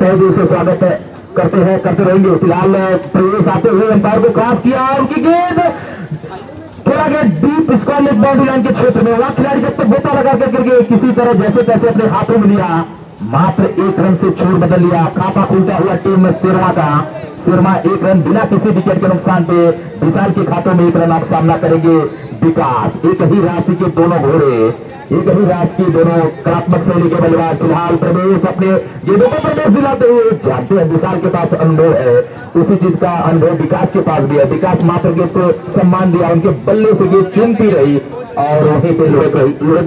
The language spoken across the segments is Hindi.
तहे दिल से स्वागत करते हैं, करते रहेंगे। फिलहाल प्रवेश आते हुए अंपायर को क्रॉस किया और उनकी गेंद खेला गया deep square leg boundary line के क्षेत्र में। वहां खिलाड़ी जब तक गोता लगा करके किसी तरह जैसे तैसे अपने हाथों में लिया, मात्र 1 रन से छोड़ बदल लिया। खाता खुलता हुआ टीम में शेरवा का। शेरवा 1 रन बिना किसी विकेट के नुकसान पे विशाल के खातों में 1 रन आप सामना करेंगे विकास। एक ही राशि के दोनों घोड़े, एक ही राशि की दोनों कलात्मक शैली के बल्लेबाज फिलहाल प्रवेश अपने गेंदों को प्रवेश दिलाते हुए जानते हैं विशाल के पास अनुभव है, उसी चीज का अनुभव विकास के पास भी है। विकास मात्र गेंद को सम्मान दिया, उनके बल्ले से गेंद चुनती रही और वहीं पे लुढ़क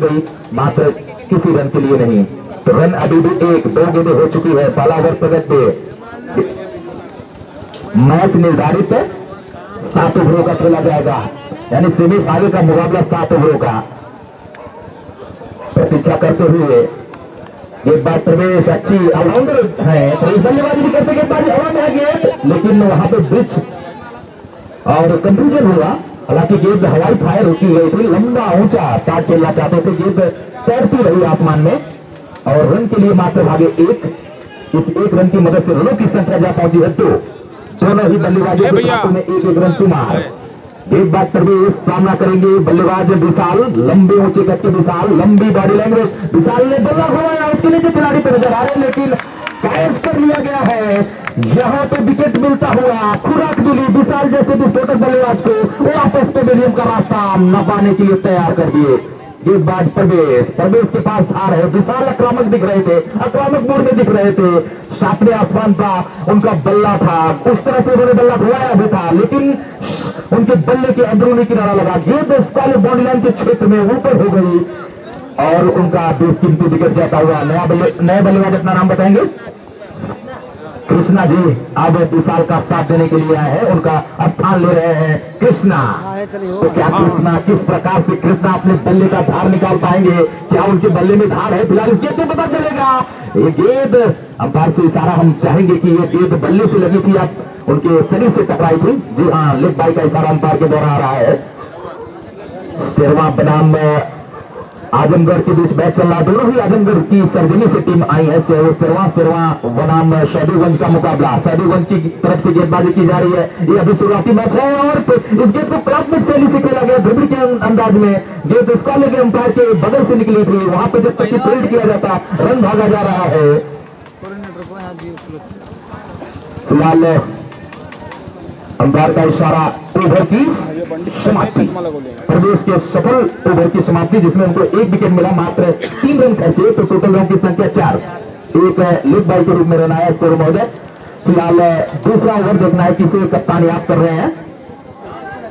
गई, मात्र किसी रन के लिए नहीं। तो रन अभी भी 1-2 गेंदें हो चुकी है। पहला ओवर प्रगत पे मैच निर्धारित है 7 ओवरों का खेला जाएगा, यानी सेमीफाइनल का मुकाबला 7 ओवरों का। प्रतीक्षा करते हुए गेंदबाज प्रवेश अच्छी ऑलराउंडर है, तो इस बल्लेबाजी भी करते गेंदबाजी हवा में है गेंद, लेकिन वहां पे ब्रिज और कंफ्यूजन हुआ। हालांकि गेंद हवाई फायर होती गई थी, लंबा ऊंचा शॉट खेलना चाहते थे, गेंद तैरती रही आसमान में और रन के लिए मात्र भागे 1। इस 1 रन की मदद से रनों की संख्या जा पहुंची है 2। दोनों ही बल्लेबाजों के हाथों में 1-1 रन शुमार। एक बात पर भी सामना करेंगे बल्लेबाज विशाल, लंबे ऊंचे कद के विशाल, लंबी बॉडी लैंग्वेज। विशाल ने बल्ला घुमाया, उसके नीचे खिलाड़ी पर नजर आ रहे, लेकिन कैच कर लिया गया है। यहां पे विकेट मिलता हुआ खुराक मिली विशाल जैसे भी छोटे बल्लेबाज को, वो वापस पेविलियन का रास्ता न पाने के लिए तैयार कर दिए। गेंदबाज प्रवेश के पास आ रहे, विशाल आक्रामक दिख रहे थे, आक्रामक मोड में दिख रहे थे। सातवें आसमान पर उनका बल्ला था, उस तरह से उन्होंने बल्ला घुमाया भी था, लेकिन उनके बल्ले के अंदरूनी किनारा लगा, गेंद स्क्वायर बॉडी लाइन के क्षेत्र में ऊपर हो गई और उनका बेशकीमती विकेट जाता हुआ। नए बल्लेबाज अपना नाम बताएंगे? कृष्णा जी अब विशाल का साथ देने के लिए आए हैं, उनका स्थान ले रहे हैं कृष्णा। तो क्या कृष्णा, किस प्रकार से कृष्णा अपने बल्ले का धार निकाल पाएंगे? क्या उनके बल्ले में धार है? फिलहाल गेंद तो पता चलेगा। ये गेंद अंपायर से इशारा हम चाहेंगे कि ये गेंद बल्ले से लगी थी, अब उनके शरीर से टकराई थी। जी हाँ, लेग बाई का इशारा अंपायर के द्वारा आ रहा है। शेरवा बनाम आजमगढ़ के बीच मैच चल रहा, दोनों ही आजमगढ़ की सर्जनी से टीम आई है। शेरवा बनाम सैदुगंज का मुकाबला, सैदुगंज की तरफ से गेंदबाजी की जा रही है। ये अभी शुरुआती मैच है और इस गेंद को कलात्मक शैली से खेला गया, ड्रिबल के अंदाज में। गेंद इसका लेके अंपायर के बगल से निकली थी, वहां पे जब तक फील्ड किया जाता रन भागा जा रहा है। फिलहाल अंपायर का इशारा ओवर की समाप्ति, प्रदेश के सफल ओवर की समाप्ति, जिसमें उनको 1 विकेट मिला, मात्र 3 रन खर्चे, तो टोटल रन की संख्या 4। एक लेग बाई के रूप में रन आया स्कोर महोदय। फिलहाल दूसरा ओवर देखना है किसे कप्तान याद कर रहे हैं।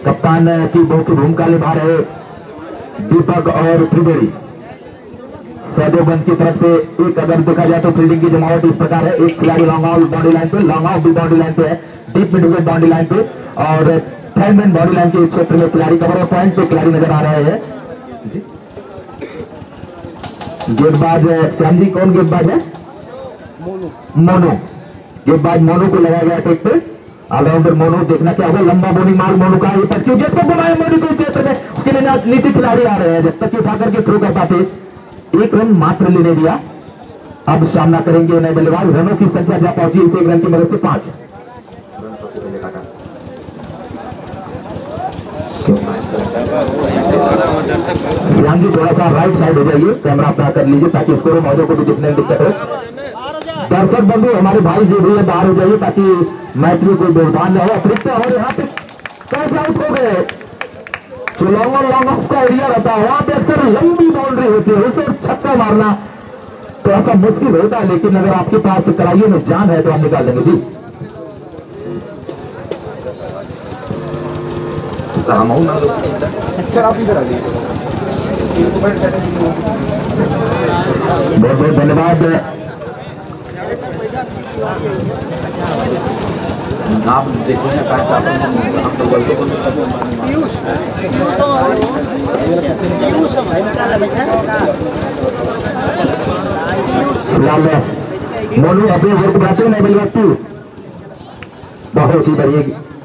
कप्तान की बहुत भूमिका निभा रहे दीपक और त्रिवेदी। सैदुगंज की तरफ से एक अगर देखा जाए तो फील्डिंग की जमावट इस प्रकार है, एक खिलाड़ी लॉन्ग आउट बाउंड्री लाइन पे, लॉन्ग आउट भी बाउंड्री लाइन पे है, deep mid wicket boundary line पे, और थर्ड मैन बॉडी लाइन के क्षेत्र में खिलाड़ी कवर पॉइंट पे खिलाड़ी नजर आ रहे हैं। गेंदबाज श्याम जी, कौन गेंदबाज है? मोनू। गेंदबाज मोनू को लगाया गया टेक पे, ऑलराउंडर मोनू। देखना क्या होगा, लंबा बॉलिंग मार्ग मोनू का, ये पटकी गेंद को घुमाया मोनू के क्षेत्र में, उसके लिए नीचे खिलाड़ी आ रहे हैं, जब तक उठा करके थ्रो कर पाते। 1 रन मात्र लेने दिया। अब सामना करेंगे नए बल्लेबाज, रनों की संख्या जा पहुंची इस 1 रन की मदद से 5। श्याम जी थोड़ा सा राइट साइड हो जाइए, कैमरा अपना कर लीजिए ताकि स्कोर मौजों को भी दिखने में दिक्कत हो। दर्शक बंधु हमारे भाई जो भी है बाहर हो जाइए ताकि मैच में कोई व्यवधान न हो। अतिरिक्त और यहाँ पे कैच आउट हो गए, जो लॉन्ग ऑफ का एरिया रहता है वहां पे अक्सर लंबी बाउंड्री होती है, उसे छक्का मारना थोड़ा सा मुश्किल होता है, लेकिन अगर आपके पास कलाइयों में जान है तो हम निकाल देंगे जी। अच्छा आप इधर आ जाइए। बहुत बहुत धन्यवाद। आप देखो हम तो गलती को मोनू अपने वर्क बनाते हैं मेरी व्यक्ति बहुत ही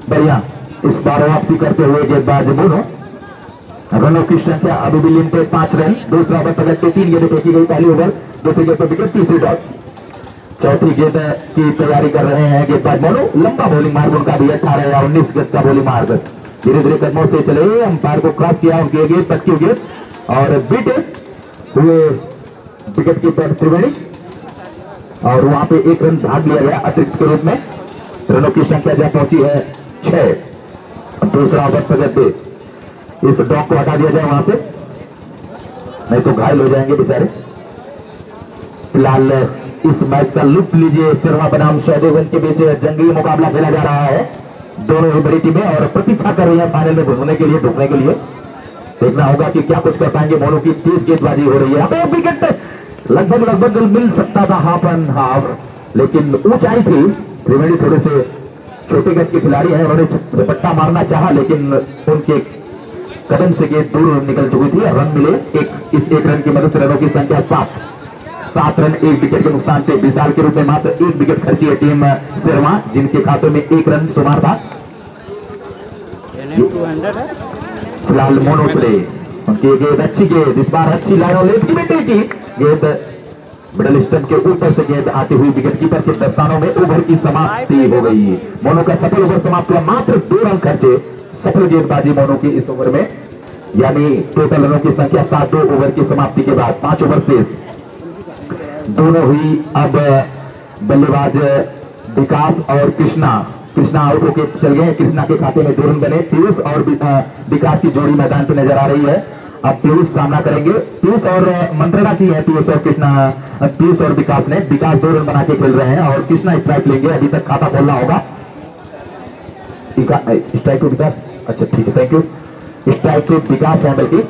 बढ़िया इस बार वापसी करते हुए गेंदबाज मोनू। रनों की संख्या अभी भी लिन पे 5 रन। दूसरा ओवर पलट के 3 गेंदें फेंकी गई, पहली ओवर दूसरी गेंद पर विकेट, तीसरी डॉट। चौथी गेंद की तैयारी कर रहे हैं गेंदबाज मोनू। लंबा बॉलिंग मार्ग उनका भी 18 या 19 गज का बॉलिंग मार्ग। धीरे धीरे कदमों से चले, अंपायर को क्रॉस किया उनके गेंद पटकी गेंद और बीटे हुए विकेट कीपर त्रिवेणी और वहां पे एक रन भाग लिया गया अतिरिक्त के रूप में। रनों की संख्या जहां पहुंची है 6। दूसरा ओवर प्रगति, इस डॉग को हटा दिया जाए वहां से, नहीं तो घायल हो जाएंगे बेचारे। फिलहाल इस मैच का लुत्फ लीजिए। शर्मा बनाम सहदेवगंज के बीच जंगी मुकाबला खेला जा रहा है। दोनों ही बड़ी टीमें और प्रतीक्षा कर रही है फाइनल में घुसने के लिए, ढुकने के लिए। देखना होगा कि क्या कुछ कर पाएंगे। मोनू की तेज गेंदबाजी हो रही है। अब विकेट लगभग मिल सकता था, हाफ एंड हाफ, लेकिन ऊंचाई थी। त्रिवेणी थोड़े से छोटे गज के खिलाड़ी हैं, उन्होंने दुपट्टा मारना चाहा लेकिन उनके कदम से गेंद दूर निकल चुकी थी। रन मिले इस एक रन की मदद से। रनों की संख्या 7 रन 1 विकेट के नुकसान से। विशाल के रूप में मात्र 1 विकेट खर्ची है टीम शर्मा, जिनके खाते में 1 रन शुमार था। फिलहाल मोनो प्ले, उनकी गेंद अच्छी गेंद, इस बार अच्छी लाइनों लेफ्ट की बेटे की गेंद मिडल स्टंप के ऊपर से गेंद आती हुई विकेट कीपर के दस्तानों में। ओवर की समाप्ति हो गई। मोनो का सफल ओवर समाप्त हुआ, मात्र 2 रन खर्चे। सफल गेंदबाजी मोनो की इस ओवर में, यानी टोटल रनों की संख्या 7। 2 ओवर की समाप्ति के बाद 5 ओवर शेष। दोनों ही अब बल्लेबाज विकास और कृष्णा आउट होकर चल गए। कृष्णा के खाते में 2 रन बने। पीयूष और विकास की जोड़ी मैदान पे नजर आ रही है। अब पीयूष सामना करेंगे। पीयूष और मंत्रणा की है, पीयूष और कृष्णा, पीयूष और विकास ने। विकास 2 रन बना के खेल रहे हैं और कृष्णा स्ट्राइक लेंगे। अभी तक खाता खोलना होगा। स्ट्राइक टू विकास, अच्छा ठीक है, थैंक यू। स्ट्राइक टू विकास है, बल्कि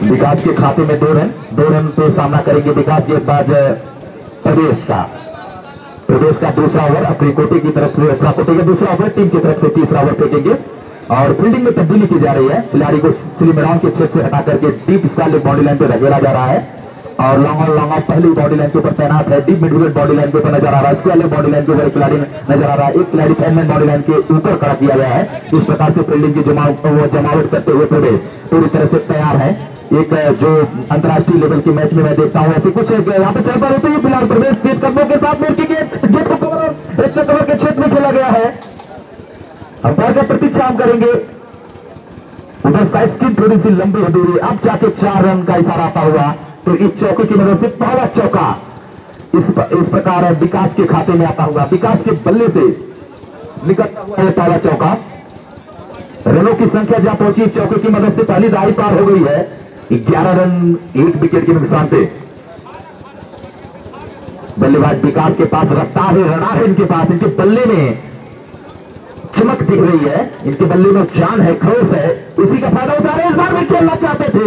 विकास के खाते में 2 रन पे सामना करेंगे विकास। गेंदबाज प्रदेश का दूसरा ओवर अपनी कोटे की तरफ से, अपना कोटे का दूसरा ओवर टीम की तरफ से तीसरा ओवर फेंकेंगे और फील्डिंग में तब्दीली की जा रही है। खिलाड़ी को स्लिम राउंड के क्षेत्र से हटा करके डीप स्टाइल बॉडी लाइन पे धकेला जा रहा है और लॉन्ग ऑफ पहली बॉडी लाइन के ऊपर तैनात है। Deep mid wicket body line के ऊपर नजर आ रहा है। स्क्वायर बॉडी लाइन के ऊपर खिलाड़ी नजर आ रहा है। एक खिलाड़ी फैनमैन बॉडी लाइन के ऊपर खड़ा किया गया है। इस प्रकार से फील्डिंग की जमावट करते हुए प्रदेश पूरी तरह से तैयार है। एक जो अंतर्राष्ट्रीय लेवल की मैच में मैं देखता हूं ऐसे कुछ यहाँ पे चल पा रहे थे। फिलहाल प्रदेश तेज कदमों के साथ में गेंद को कवर के क्षेत्र में खेला गया है। अंपायर का प्रतीक्षा हम करेंगे। उधर साइड स्किन थोड़ी सी लंबी है दूरी, अब जाके 4 रन का इशारा आता हुआ तो इस चौके की मदद से पहला चौका इस प्रकार विकास के खाते में आता हुआ। विकास के बल्ले से निकलता हुआ है पहला चौका। रनों की संख्या जहां पहुंची चौके की मदद से पहली दाई पार हो गई है। 11 रन 1 विकेट के नुकसान पे। बल्लेबाज विकास के पास रफ्तार है, रना है इनके पास। इनके बल्ले में चमक दिख रही है, इनके बल्ले में जान है, खरोश है। उसी का फायदा उठा रहे। इस बार भी खेलना चाहते थे,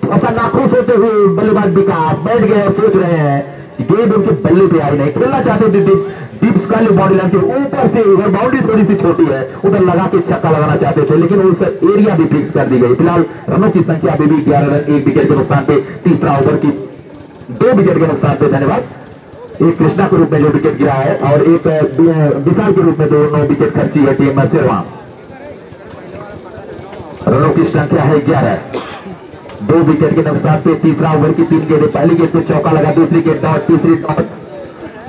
ऐसा नाखुश होते हुए बल्लेबाज विकास बैठ गए और सोच रहे हैं गेंद उनके बल्ले पे आई नहीं। खेलना चाहते थे डीप स्काई बॉडी लाइन के ऊपर से, उधर बाउंड्री थोड़ी सी छोटी है, उधर लगा के छक्का लगाना चाहते थे, लेकिन उस एरिया भी फिक्स कर दी गई। फिलहाल रनों की संख्या अभी भी 11 रन 1 विकेट के नुकसान पे। तीसरा ओवर की 2 विकेट के नुकसान पे। धन्यवाद। एक कृष्णा के रूप में जो विकेट गिरा है और एक विशाल के रूप में 2 विकेट खर्ची है टीम शेरवा। रनों की संख्या है 11, 2 विकेट के नुकसान पे। तीसरा ओवर की 3 गेंदें। पहली गेंद पे चौका लगा, दूसरी गेंद डॉट, तीसरी डॉट।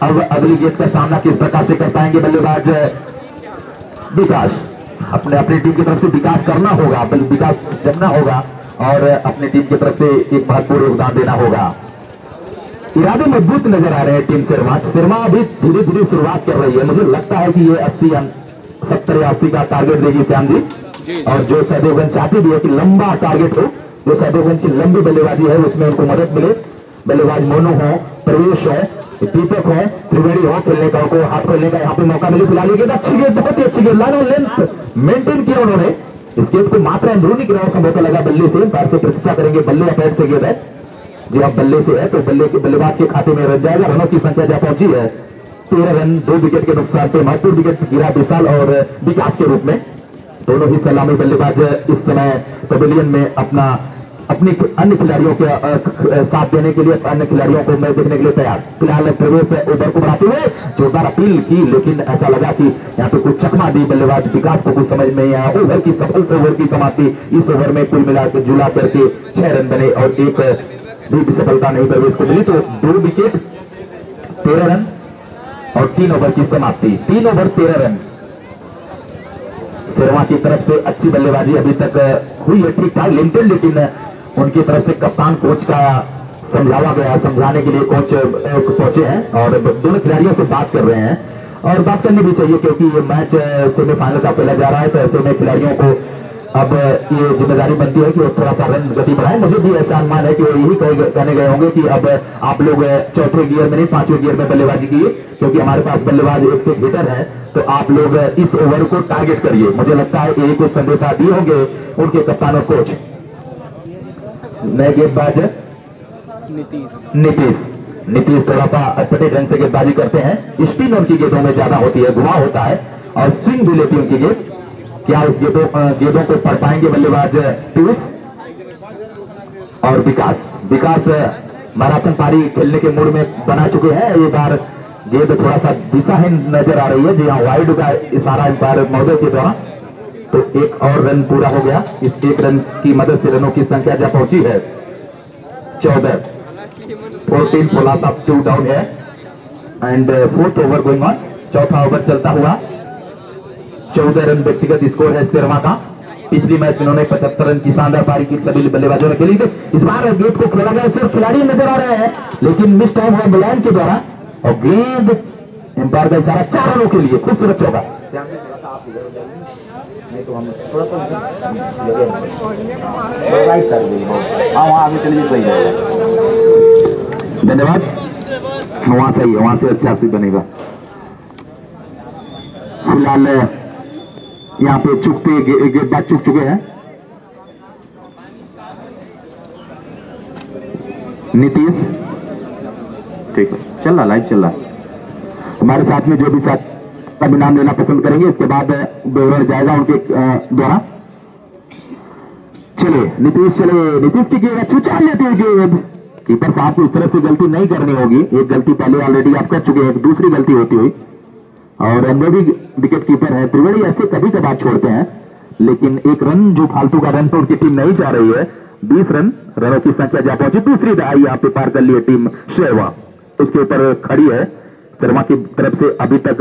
अब अगली गेंद का सामना किस प्रकार से कर पाएंगे बल्लेबाज विकास। अपनी टीम की तरफ से विकास करना होगा, विकास जमना होगा और अपनी टीम की तरफ से एक महत्वपूर्ण योगदान देना होगा। इरादे मजबूत नजर आ रहे हैं टीम शर्मा अभी धीरे धीरे शुरुआत कर रही है। मुझे लगता है कि ये 70 या 80 का टारगेट देगी श्याम जी। और जो सहदेवगंज चाहती भी है कि लंबा टारगेट हो, जो सहदेवगंज की लंबी बल्लेबाजी है उसमें उनको मदद मिले। बल्लेबाज मोनू हो, प्रवेश हो, दीपक हो, त्रिवेणी हो, खेलने का उनको हाथ खोलने का यहाँ पे मौका मिले। फिलहाल ये अच्छी गेंद, बहुत ही अच्छी गेंद, लाइन और लेंथ मेंटेन किया उन्होंने। इस गेंद को मात्र अंदरूनी किनारों का मौका लगा बल्ले से। पैर से प्रतीक्षा करेंगे, बल्ले अटैक से गेंद है जी। अब बल्ले से है तो बल्लेबाज के खाते में रह जाएगा। रनों की संख्या जहां पहुंची है 13 रन 2 विकेट के नुकसान पे। महत्वपूर्ण विकेट गिरा विशाल और विकास के रूप में। दोनों ही सलामी बल्लेबाज इस समय पवेलियन में अपनी अन्य खिलाड़ियों के साथ देने के लिए, अन्य खिलाड़ियों को मैच देखने के लिए तैयार। फिलहाल प्रवेश ओवर को बढ़ाते हुए जोरदार अपील की, लेकिन ऐसा लगा कि यहाँ पे कुछ चकमा दी बल्लेबाज विकास को, कुछ समझ में नहीं आया। ओवर की सफल से ओवर की समाप्ति। इस ओवर में कुल मिलाकर जुला करके 6 रन बने और एक भी सफलता नहीं प्रवेश को मिली। तो 2 विकेट 13 रन और 3 ओवर की समाप्ति। 3 ओवर 13 रन शर्मा की तरफ से अच्छी बल्लेबाजी अभी तक हुई है, ठीक ठाक लिमिटेड, लेकिन उनकी तरफ से कप्तान कोच का समझावा गया, समझाने के लिए कोच पहुंचे हैं और दोनों खिलाड़ियों से बात कर रहे हैं और बात करनी भी चाहिए क्योंकि ये मैच सेमीफाइनल का खेला जा रहा है। तो ऐसे में खिलाड़ियों को अब ये जिम्मेदारी बनती है कि वो थोड़ा सा रन गति बढ़ाए। मुझे भी ऐसा अनुमान है कि वो यही कहने गए होंगे कि अब आप लोग चौथे गियर में नहीं 5वें गियर में बल्लेबाजी कीजिए क्योंकि हमारे पास बल्लेबाज एक से हिटर है, तो आप लोग इस ओवर को टारगेट करिए। मुझे लगता है यही कुछ संदेशा दिए होंगे उनके कप्तान और कोच। नए गेंदबाज नीतीश थोड़ा सा अटपटे ढंग से गेंदबाजी करते हैं। स्पिन उनकी गेंदों में ज्यादा होती है, घुमाव होता है और स्विंग भी लेती है उनकी गेंद। क्या उस गेंदों को पढ़ पाएंगे बल्लेबाज पीयूष और विकास मैराथन पारी खेलने के मूड में बना चुके हैं। ये बार गेंद थोड़ा सा दिशाहीन नजर आ रही है, जी हाँ, वाइड का इशारा अंपायर महोदय के द्वारा। तो एक और रन पूरा हो गया। इस एक रन की मदद से रनों की संख्या जब पहुंची है 14 फॉलोअप अप 2 डाउन है and 4th over going on. चौथा ओवर चलता हुआ 14 रन व्यक्तिगत स्कोर है शर्मा का। पिछली मैच इन्होंने 75 रन की शानदार पारी की सभी बल्लेबाजों ने खेली थी। इस बार गेंद को खेला गया, सिर्फ खिलाड़ी नजर आ रहे हैं लेकिन मिस टाइम हुआ मुलायम के द्वारा और गेंद एम्पायर का इशारा 4 रनों के लिए, खूबसूरत चौका। नहीं तो हम थोड़ा सा राइट कर देंगे, हाँ वहाँ आगे चलिए, सही रहेगा। धन्यवाद। वहां सही है, वहां से अच्छा सी बनेगा। फिलहाल यहाँ पे चुकते गेंदबाज चुक चुके हैं। नीतीश ठीक है, चल रहा, लाइव चल रहा। हमारे साथ में जो भी साथ का भी नाम लेना पसंद करेंगे, इसके बाद विवरण जाएगा उनके द्वारा। चलिए नीतीश की गेंद अच्छी चाल लेते हैं गेंद। कीपर साहब को इस तरह से गलती नहीं करनी होगी, एक गलती पहले ऑलरेडी आप कर चुके हैं, एक दूसरी गलती होती हुई। और वो भी विकेट कीपर है, त्रिवेणी ऐसे कभी कभार छोड़ते हैं, लेकिन एक रन जो फालतू का रन तो उनकी टीम नहीं चाह रही है। 20 रनों की संख्या जा पहुंची। दूसरी दहाई यहाँ पे पार कर ली है टीम शेरवा, उसके ऊपर खड़ी है। शर्मा की तरफ से अभी तक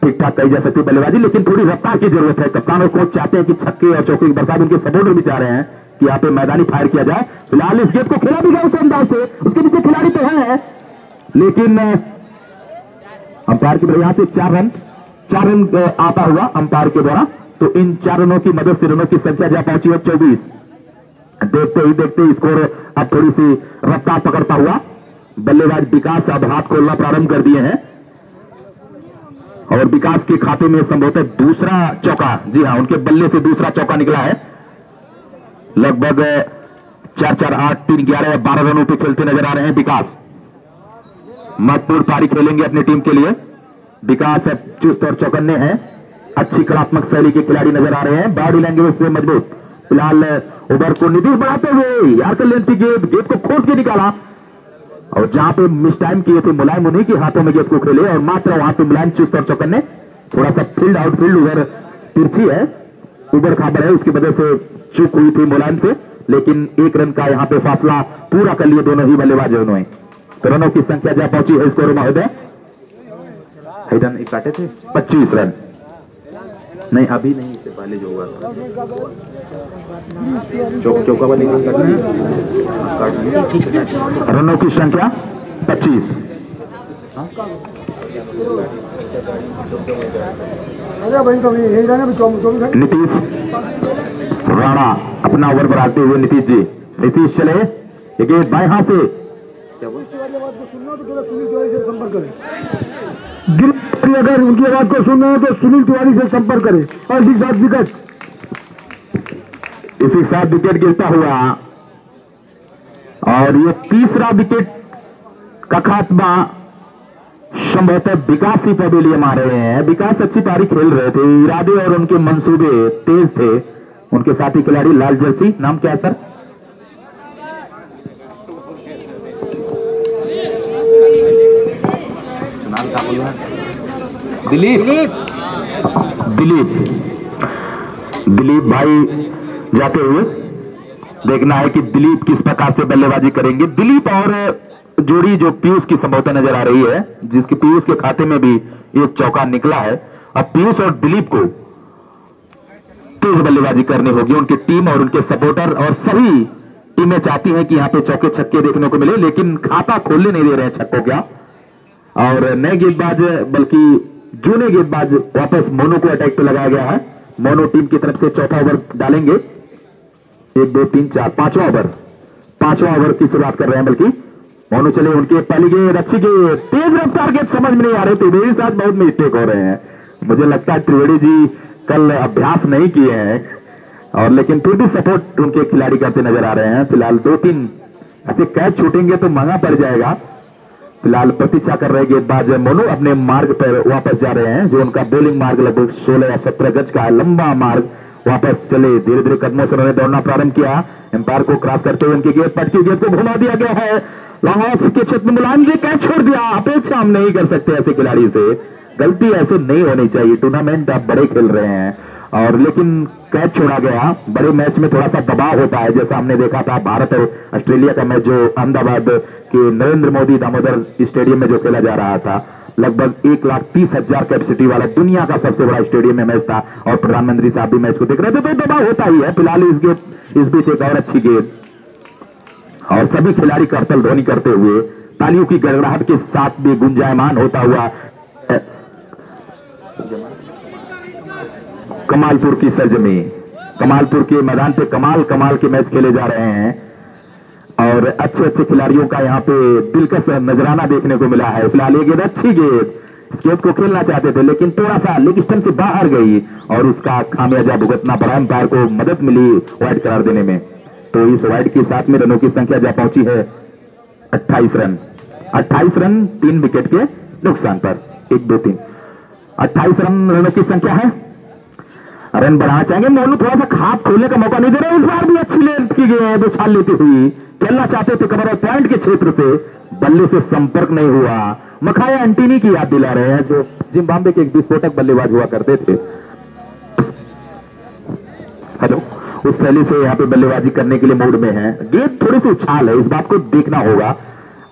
ठीक ठाक कही जा सकती है बल्लेबाजी, लेकिन थोड़ी रफ्तार की जरूरत है। कप्तान और कोच चाहते हैं कि छक्के और चौके की बरसात, उनके सपोर्टर भी चाह रहे हैं कि यहाँ पे मैदानी फायर किया जाए। फिलहाल इस गेंद को खेला भी गया उस अंदाज से, उसके नीचे खिलाड़ी तो है, लेकिन अंपायर की यहाँ से 4 रन आता हुआ अंपायर के द्वारा। तो इन 4 रनों की मदद से रनों की संख्या जा पहुंची है 24। देखते ही स्कोर अब थोड़ी सी रफ्तार पकड़ता हुआ। बल्लेबाज विकास अब हाथ खोलना प्रारंभ कर दिए हैं और विकास के खाते में संभवतः दूसरा चौका, जी हां, उनके बल्ले से दूसरा चौका निकला है। लगभग 4-4, 8, 3, 11 या 12 रनों पे खेलते नजर आ रहे हैं विकास। महत्वपूर्ण पारी खेलेंगे अपनी टीम के लिए। विकास अब चुस्त और चौकन्ने हैं, अच्छी कलात्मक शैली के खिलाड़ी नजर आ रहे हैं, बॉडी लैंग्वेज पे मजबूत। फिलहाल ओवर को नीतीश बढ़ाते हुए यार के लेंथ की गेंद को खोद के निकाला और जहां पे मिस टाइम किए थे मुलायम, उन्हीं के हाथों में गेंद को खेले और मात्र वहां पे मुलायम चुस्त और चौकन्ने। थोड़ा सा फील्ड आउटफील्ड उधर तिरछी है, उबर खाबर है, उसकी वजह से चूक हुई थी मुलायम से, लेकिन 1 रन का यहाँ पे फासला पूरा कर लिए दोनों ही बल्लेबाजों ने। तो रनों की संख्या जा पहुंची है स्कोर महोदय, रन काटे थे 25 रन। नहीं अभी नहीं, इससे पहले जो हुआ था चौका वाले करना है। रनों की संख्या 25। नीतीश राणा अपना ओवर बढ़ाते हुए, नीतीश चले, ये बाएं हाथ से अगर उनकी आवाज को सुनना है तो सुनील तिवारी से संपर्क करें और इसी साथ विकेट गिरता हुआ और ये तीसरा विकेट का खात्मा संभवतः विकास ही पवेलियन आ रहे हैं। विकास अच्छी पारी खेल रहे थे, इरादे और उनके मंसूबे तेज थे। उनके साथी खिलाड़ी लाल जर्सी, नाम क्या है सर? दिलीप भाई जाते हुए देखना है कि दिलीप किस प्रकार से बल्लेबाजी करेंगे। दिलीप और जोड़ी जो पीयूष की संभवतः नजर आ रही है, जिसके पीयूष के खाते में भी एक चौका निकला है। अब पीयूष और दिलीप को तेज बल्लेबाजी करनी होगी। उनकी टीम और उनके सपोर्टर और सभी टीमें चाहती हैं कि यहां पे चौके छक्के देखने को मिले, लेकिन खाता खोलने नहीं दे रहे हैं छक्कों क्या। और नए गेंदबाज बल्कि जूने गेंदबाज वापस मोनू को अटैक पे लगाया गया है। मोनू टीम की तरफ से चौथा ओवर डालेंगे। 1 2 3 4 पांचवा ओवर की शुरुआत कर रहे हैं। बल्कि मोनू चले, उनके पहली गेंद अच्छी गेंद, तेज रफ्तार गेंद समझ में नहीं आ रहे। त्रिवेदी साथ बहुत मिस्टेक हो रहे हैं। मुझे लगता है त्रिवेदी जी कल अभ्यास नहीं किए हैं, और लेकिन फिर भी सपोर्ट उनके खिलाड़ी करते नजर आ रहे हैं। फिलहाल 2-3 ऐसे कैच छूटेंगे तो महंगा पड़ जाएगा। फिलहाल प्रतीक्षा कर रहे गेंदबाज मोनू अपने मार्ग पर वापस जा रहे हैं, जो उनका बॉलिंग मार्ग लगभग 16 या 17 गज का है, लंबा मार्ग। वापस चले, धीरे धीरे कदमों से उन्होंने दौड़ना प्रारंभ किया। एम्पायर को क्रॉस करते हुए उनकी गेंद पटकी गेंद को घुमा दिया गया है। लॉन्ग ऑफ के क्षेत्र में मुलायम से कैच छोड़ दिया। अपेक्षा हम नहीं कर सकते ऐसे खिलाड़ी से, गलती ऐसे नहीं होनी चाहिए। टूर्नामेंट आप बड़े खेल रहे हैं, और लेकिन कैच छोड़ा गया। बड़े मैच में थोड़ा सा दबाव होता है, जैसा हमने देखा था भारत और ऑस्ट्रेलिया का मैच जो अहमदाबाद के नरेंद्र मोदी दामोदर स्टेडियम में जो खेला जा रहा था। लगभग 1,30,000 कैपेसिटी वाला दुनिया का सबसे बड़ा स्टेडियम में मैच था, और प्रधानमंत्री साहब भी मैच को देख रहे थे, तो दबाव होता ही है। फिलहाल इस बीच एक और अच्छी गेंद, और सभी खिलाड़ी करतल ध्वनि करते हुए तालियों की गड़गड़ाहट के साथ भी गुंजायमान होता हुआ कमालपुर की सरजमी, कमालपुर के मैदान पे कमाल के मैच खेले जा रहे हैं, और अच्छे अच्छे खिलाड़ियों का यहाँ पे दिलकश नजराना देखने को मिला है। फिलहाल ये गेंद अच्छी गेंद, इस गेंद को खेलना चाहते थे, लेकिन थोड़ा सा लेग स्टंप से बाहर गई, और उसका खामियाजा भुगतना पड़ा। एम्पायर को मदद मिली वाइड करार देने में। तो इस वाइड के साथ में रनों की संख्या जा पहुंची है 28 रन। 28 रन 3 विकेट के नुकसान पर। 1 2 3 28 रनों की संख्या है। रन बढ़ाना चाहेंगे। मोनू थोड़ा सा खाप खोलने का मौका नहीं दे रहे। इस बार भी अच्छी लेंथ की गेंद उछाल लेती हुई खेलना चाहते थे कवर ऑफ पॉइंट के क्षेत्र से, बल्ले से संपर्क नहीं हुआ। मखाया एंटीनी की याद दिला रहे हैं, जो जिम्बाब्वे के एक विस्फोटक बल्लेबाज हुआ करते थे। हेलो, उस शैली से यहाँ पे बल्लेबाजी करने के लिए मूड में है। गेंद थोड़ी सी उछाल है, इस बात को देखना होगा।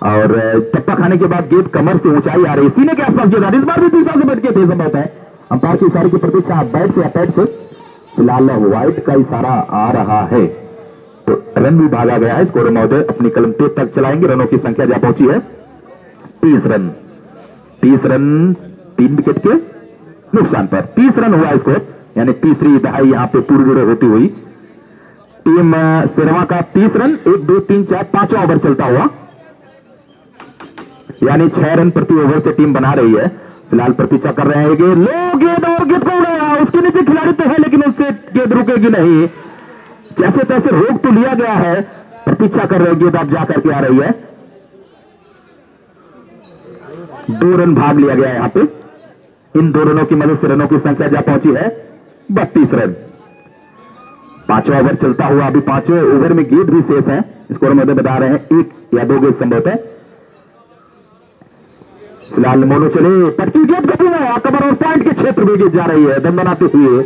और टप्पा खाने के बाद गेंद कमर से ऊंचाई आ रही, सीने के आसपास गेंद आ रही। इस बार भी तीसरा से बैठ के थे संभवत है। अंपायर की इशारे की प्रतीक्षा बैट से या पैड से। फिलहाल व्हाइट का इशारा आ रहा है, तो रन भी भागा गया है। स्कोर महोदय अपनी कलम तेज तक चलाएंगे। रनों की संख्या जा पहुंची है 30 रन। 30 रन 3 विकेट के नुकसान पर 30 रन हुआ स्कोर, यानी तीसरी दहाई यहां पे पूरी होती हुई। टीम सिरवा का 30 रन, 1 2 3 4 5वां ओवर चलता हुआ, यानी 6 रन प्रति ओवर से टीम बना रही है। फिलहाल प्रतीक्षा कर रहे हैं। गेंद लो, गेंद और गेंद को उड़ाया। उसके नीचे खिलाड़ी तो है, लेकिन उससे गेंद रुकेगी नहीं। जैसे तैसे रोक तो लिया गया है। प्रतीक्षा कर रहे हैं, गेंद अब जाकर के आ रही है। 2 रन भाग लिया गया है यहां पे। इन 2 रनों की मदद से रनों की संख्या जा पहुंची है 32 रन। 5वां ओवर चलता हुआ, अभी 5वें ओवर में गेंद भी शेष है। स्कोर महोदय बता रहे हैं 1 या 2 गेंद संभवत है। फिलहाल मोनू चले, पटकी गेंद कभी ना कवर और पॉइंट के क्षेत्र में गेंद जा रही है दमदमाते हुए।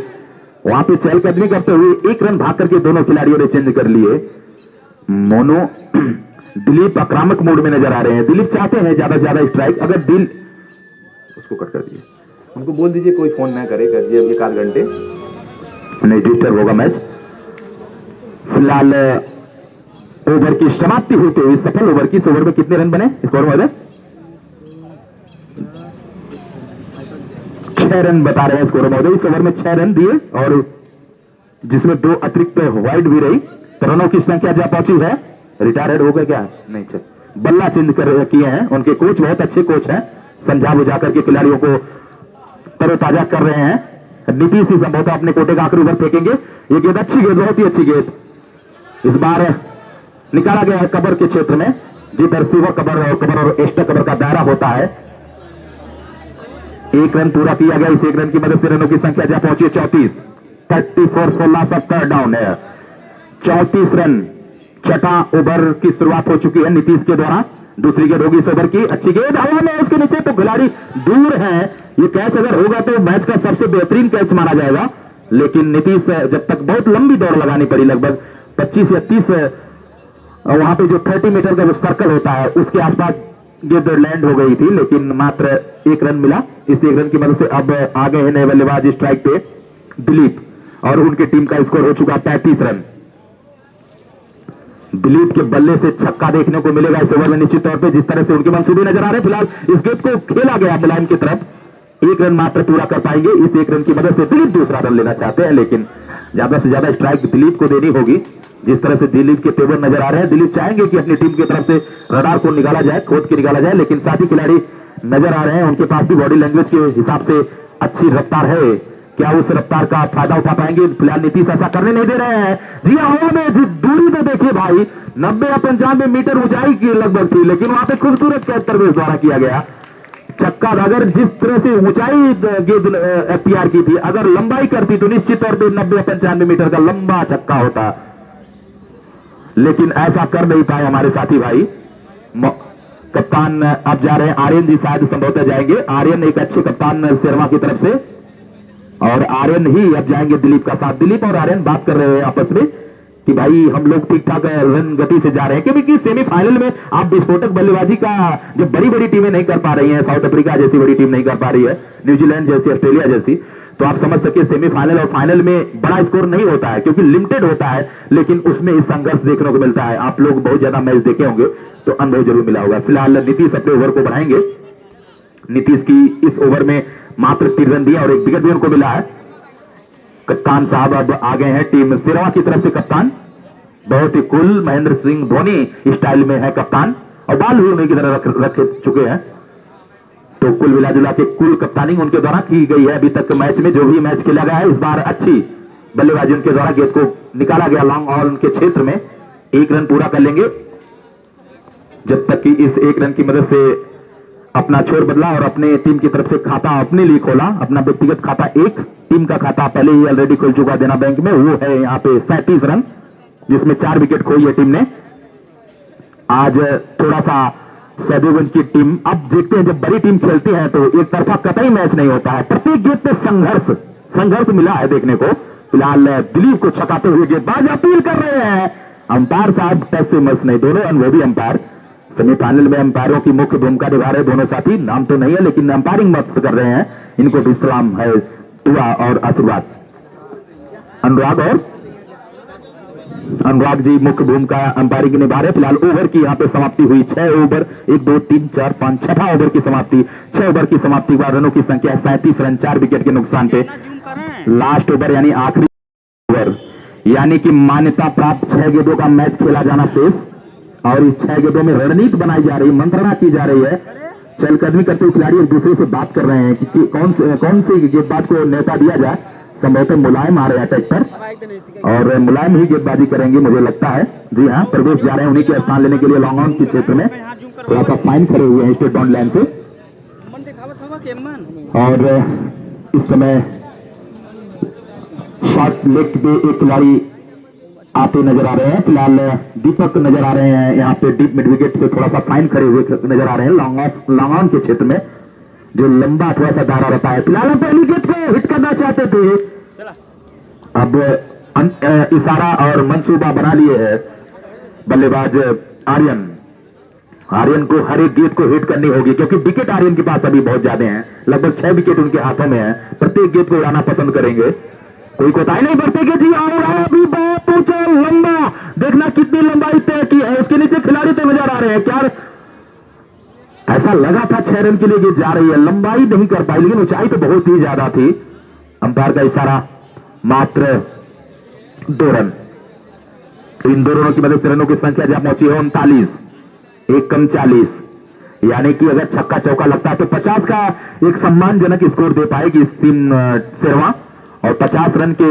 वहां पे चहलकदमी करते हुए 1 रन भाग करके दोनों खिलाड़ियों ने चेंज कर लिए। मोनू दिलीप आक्रामक मोड में नजर आ रहे हैं। दिलीप चाहते हैं ज्यादा से ज्यादा स्ट्राइक। अगर दिल उसको कट कर दिए, उनको बोल दीजिए कोई फोन ना करे, कर दिए 1 आध घंटे नहीं डिस्टर्ब होगा मैच। फिलहाल ओवर की समाप्ति होते हुई सफल ओवर की। इस ओवर में कितने रन बने स्कोर महोदय? 6 रन बता रहे हैं स्कोर महोदय। इस ओवर में 6 रन दिए, और जिसमें 2 अतिरिक्त वाइड भी रही। तो रनों की संख्या जा पहुंची है। रिटायर्ड हो गए क्या? नहीं, बल्ला चेंज कर किए हैं। उनके कोच बहुत अच्छे कोच हैं, समझा बुझा करके खिलाड़ियों को तरोताजा कर रहे हैं। नीतीश ही संभवतः अपने कोटे का आखिरी ओवर फेंकेंगे। ये गेंद अच्छी गेंद, बहुत ही अच्छी गेंद इस बार निकाला गया है कवर के क्षेत्र में। जिधर रिसीवर कवर और एक्स्ट्रा कवर का दायरा होता है। 1 रन पूरा किया गया। इस 1 रन की मदद से रनों की संख्या जा पहुंची 34। 34-16 सब थर्ड डाउन है। 34 रन। 6वां ओवर की शुरुआत हो चुकी है नीतीश के द्वारा। दूसरी गेंद होगी इस ओवर की। अच्छी गेंद हवा में, उसके नीचे तो खिलाड़ी दूर है। ये कैच अगर होगा तो मैच का सबसे बेहतरीन कैच माना जाएगा। लेकिन नीतीश जब तक बहुत लंबी दौड़ लगानी पड़ी, लगभग 25 या 30 वहां पे जो 30 मीटर का जो सर्कल होता है उसके आसपास गेंद लैंड हो गई थी, लेकिन मात्र 1 रन मिला। इस 1 रन की मदद से अब आ गए हैं नए बल्लेबाज स्ट्राइक पे दिलीप, और उनकी टीम का स्कोर हो चुका 35 रन। दिलीप के बल्ले से छक्का देखने को मिलेगा इस ओवर में निश्चित तौर पे, जिस तरह से उनके मंसूबे नजर आ रहे हैं। फिलहाल इस गेंद को खेला गया मुलायम की तरफ, 1 रन मात्र पूरा कर पाएंगे। इस 1 रन की मदद से दिलीप दूसरा रन लेना चाहते हैं, लेकिन ज्यादा से ज्यादा स्ट्राइक दिलीप को देनी होगी। जिस तरह से दिलीप के तेवर नजर आ रहे हैं, दिलीप चाहेंगे कि अपनी टीम की तरफ से रडार को निकाला जाए, खोद के निकाला जाए, लेकिन साथी खिलाड़ी नजर आ रहे हैं, उनके पास भी बॉडी लैंग्वेज के हिसाब से अच्छी रफ्तार है। क्या उस रफ्तार का फायदा उठा पाएंगे? फिलहाल नीतीश ऐसा करने नहीं दे रहे हैं। जी हवा में दूरी तो देखिए भाई, 90 या 95 मीटर ऊंचाई की लगभग थी, लेकिन वहां पे खूबसूरत कैच सर्विस द्वारा किया गया छक्का। अगर जिस तरह से ऊंचाई गेंद एफटीआर की थी, अगर लंबाई करती तो निश्चित तौर पर 90 या 95 मीटर का लंबा छक्का होता, लेकिन ऐसा कर नहीं पाए हमारे साथी भाई। कप्तान अब जा रहे हैं, आर्यन जी शायद संभवतः जाएंगे। आर्यन एक अच्छे कप्तान शेरवा की तरफ से, और आर्यन ही अब जाएंगे दिलीप का साथ। दिलीप और आर्यन बात कर रहे हैं आपस में कि भाई हम लोग ठीक ठाक रन गति से जा रहे हैं, क्योंकि सेमीफाइनल में आप विस्फोटक बल्लेबाजी का जो बड़ी बड़ी टीमें नहीं कर पा रही हैं, साउथ अफ्रीका जैसी बड़ी टीम नहीं कर पा रही है, न्यूजीलैंड जैसी, ऑस्ट्रेलिया जैसी, तो आप समझ सके सेमीफाइनल और फाइनल में बड़ा स्कोर नहीं होता है, क्योंकि लिमिटेड होता है, लेकिन उसमें इस संघर्ष देखने को मिलता है। आप लोग बहुत ज्यादा मैच देखे होंगे तो अनुभव जरूर मिला होगा। फिलहाल नीतीश अपने ओवर को बढ़ाएंगे। नीतीश की इस ओवर में मात्र 3 रन दिया और 1 विकेट भी उनको मिला है। कप्तान साहब अब आ गए हैं टीम शेरवा की तरफ से। कप्तान बहुत ही कुल महेंद्र सिंह धोनी स्टाइल में है कप्तान, और बाल भी उन्हीं की तरह रख चुके हैं। तो कुल मिला जुला के कुल कप्तानी उनके द्वारा की गई है अभी तक मैच में। जो भी मैच खेला गया है इस बार अच्छी बल्लेबाजी उनके द्वारा, गेंद को निकाला गया लॉन्ग ऑन उनके क्षेत्र में। 1 रन पूरा कर लेंगे, जब तक कि इस 1 रन की मदद से अपना छोर बदला और अपने टीम की तरफ से खाता अपने लिए खोला। अपना व्यक्तिगत खाता 1, टीम का खाता पहले ही ऑलरेडी खुल चुका देना बैंक में, वो है यहाँ पे 37 रन, जिसमें 4 विकेट खोई है टीम ने। आज थोड़ा सा सहदेवगंज की टीम, अब देखते हैं जब बड़ी टीम खेलती है तो एक तरफा कतई मैच नहीं होता है, प्रत्येक गेंद पे संघर्ष मिला है देखने को। फिलहाल दिलीप को छकाते हुए गेंदबाज अपील कर रहे हैं, अंपायर साहब टच से मस नहीं, दोनों अनुभवी अंपायर सेमीफाइनल में अंपायरों की मुख्य भूमिका निभा रहे दोनों साथी। नाम तो नहीं है लेकिन अंपायरिंग मत कर रहे हैं, इनको भी सलाम है, दुआ और आशीर्वाद। अनुराग जी मुख्य भूमिका अंपायरिंग निभा रहे। फिलहाल ओवर की यहाँ पे समाप्ति हुई, 6 ओवर, 1 2 3 4 5 छठा ओवर की समाप्ति। 6 ओवर की समाप्ति के बाद रनों की संख्या 37 रन, 4 विकेट के नुकसान पे। लास्ट ओवर यानी आखिरी ओवर, यानी कि मान्यता प्राप्त 6 गेंदों का मैच खेला जाना शेष, और इस 6 गेंदों में रणनीति बनाई जा रही, मंत्रणा की जा रही है। चहलकदमी करते हुए खिलाड़ी एक दूसरे से बात कर रहे हैं कि कौन से गेंदबाज को न्योता दिया जाए। संभवतः मुलायम आ रहे हैं अटैक पर, और मुलायम ही गेंदबाजी करेंगे मुझे लगता है। जी हाँ, प्रवेश जा रहे हैं उन्हीं के स्थान लेने के लिए लॉन्ग ऑन के क्षेत्र में। थोड़ा सा फाइन खड़े हुए हैं स्टेट बाउंड लाइन से, और इस समय शॉर्ट लेग पे एक खिलाड़ी आते नजर आ रहे हैं। फिलहाल दीपक नजर आ रहे हैं यहाँ पे डीप मिड विकेट से, थोड़ा सा फाइन खड़े हुए नजर आ रहे हैं लॉन्ग ऑन के क्षेत्र में, जो लंबा थोड़ा सा दायरा रहता है। फिलहाल हम पहली गेंद को हिट करना चाहते थे, अब इशारा और मंसूबा बना लिए है बल्लेबाज आर्यन को हर एक गेंद को हिट करनी होगी, क्योंकि विकेट आर्यन के पास अभी बहुत ज्यादा हैं, लगभग 6 विकेट उनके हाथों में है। प्रत्येक गेंद को उड़ाना पसंद करेंगे, कोई कोताही नहीं बरतेंगे। जी अभी बहुत ऊंचा लंबा, देखना कितनी लंबाई तय की है, उसके नीचे खिलाड़ी तो नजर आ रहे हैं। क्या ऐसा लगा था 6 रन के लिए गेंद जा रही है, लंबाई नहीं कर पाई, लेकिन ऊंचाई तो बहुत ही ज्यादा थी। अंपायर का इशारा, मात्र 2 रन। इन 2 रनों की मदद से रनों की संख्या जहां पहुंची है 39, 1 कम 40, यानी कि अगर छक्का चौका लगता है तो 50 का एक सम्मानजनक स्कोर दे पाएगी इस टीम शेरवा, और 50 रन के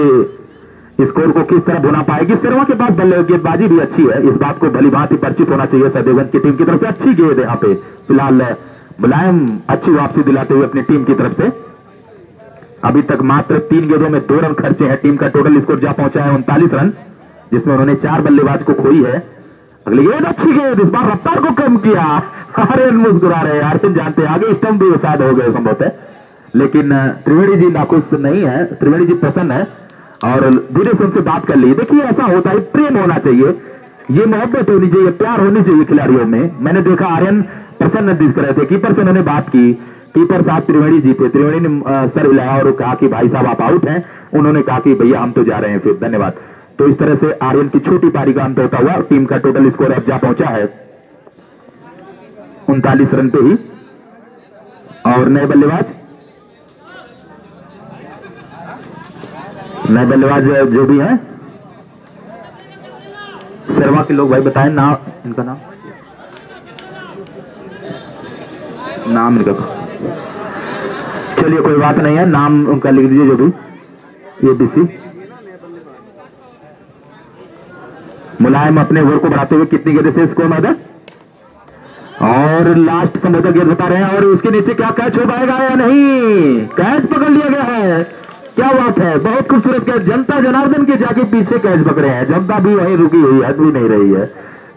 स्कोर को किस तरह भुना पाएगी। शेरवा के पास गेंदबाजी भी अच्छी है, इस बात को भली भांति परिचित होना चाहिए सहदेवगंज की टीम की तरफ से। अच्छी गेंद यहाँ पे फिलहाल मुलायम अच्छी वापसी दिलाते हुए अपनी टीम की तरफ से। अभी तक मात्र 3 गेंदों में 2 रन खर्चे हैं। टीम का टोटल स्कोर जहां पहुंचा है 39 रन, जिसमें उन्होंने 4 बल्लेबाज को खोई है। अगली गेंद अच्छी गेंद, इस बार रफ्तार को कम किया। आर्यन मुस्कुरा रहे हैं, आर्यन जानते हैं आगे स्टंप भी शायद हो गए संभवतः, लेकिन त्रिवेणी जी नाखुश नहीं है, त्रिवेणी जी प्रसन्न है। और धीरे से उनसे बात कर ली। देखिए ऐसा होता है, प्रेम होना चाहिए, ये मोहब्बत होनी चाहिए, प्यार होनी चाहिए खिलाड़ियों में। मैंने देखा आर्यन प्रसन्न दिख रहे थे, कीपर से उन्होंने बात की, कीपर साहब त्रिवेणी जी थे, त्रिवेणी ने सर हिलाया और कहा कि भाई साहब आप आउट हैं। उन्होंने कहा कि भैया हम तो जा रहे हैं फिर, धन्यवाद। तो इस तरह से आर्यन की छोटी पारी का अंत होता हुआ टीम का टोटल स्कोर अब जा पहुंचा है 39 रन पे ही। और नए बल्लेबाज जो भी हैं शर्मा के लोग भाई बताएं नाम, इनका नाम इनका, चलिए कोई बात नहीं है, नाम उनका लिख दीजिए जो भी। ये बीसी मुलायम अपने ओवर को बढ़ाते हुए कितनी गेंद से स्कोर मारा और लास्ट समय तक गेंद बता रहे हैं। और उसके नीचे क्या कैच हो पाएगा या नहीं, कैच पकड़ लिया गया है, क्या बात है, बहुत खूबसूरत कैच। जनता जनार्दन के जाके पीछे कैच पकड़े हैं, जनता भी वहीं रुकी हुई है, भी नहीं रही है,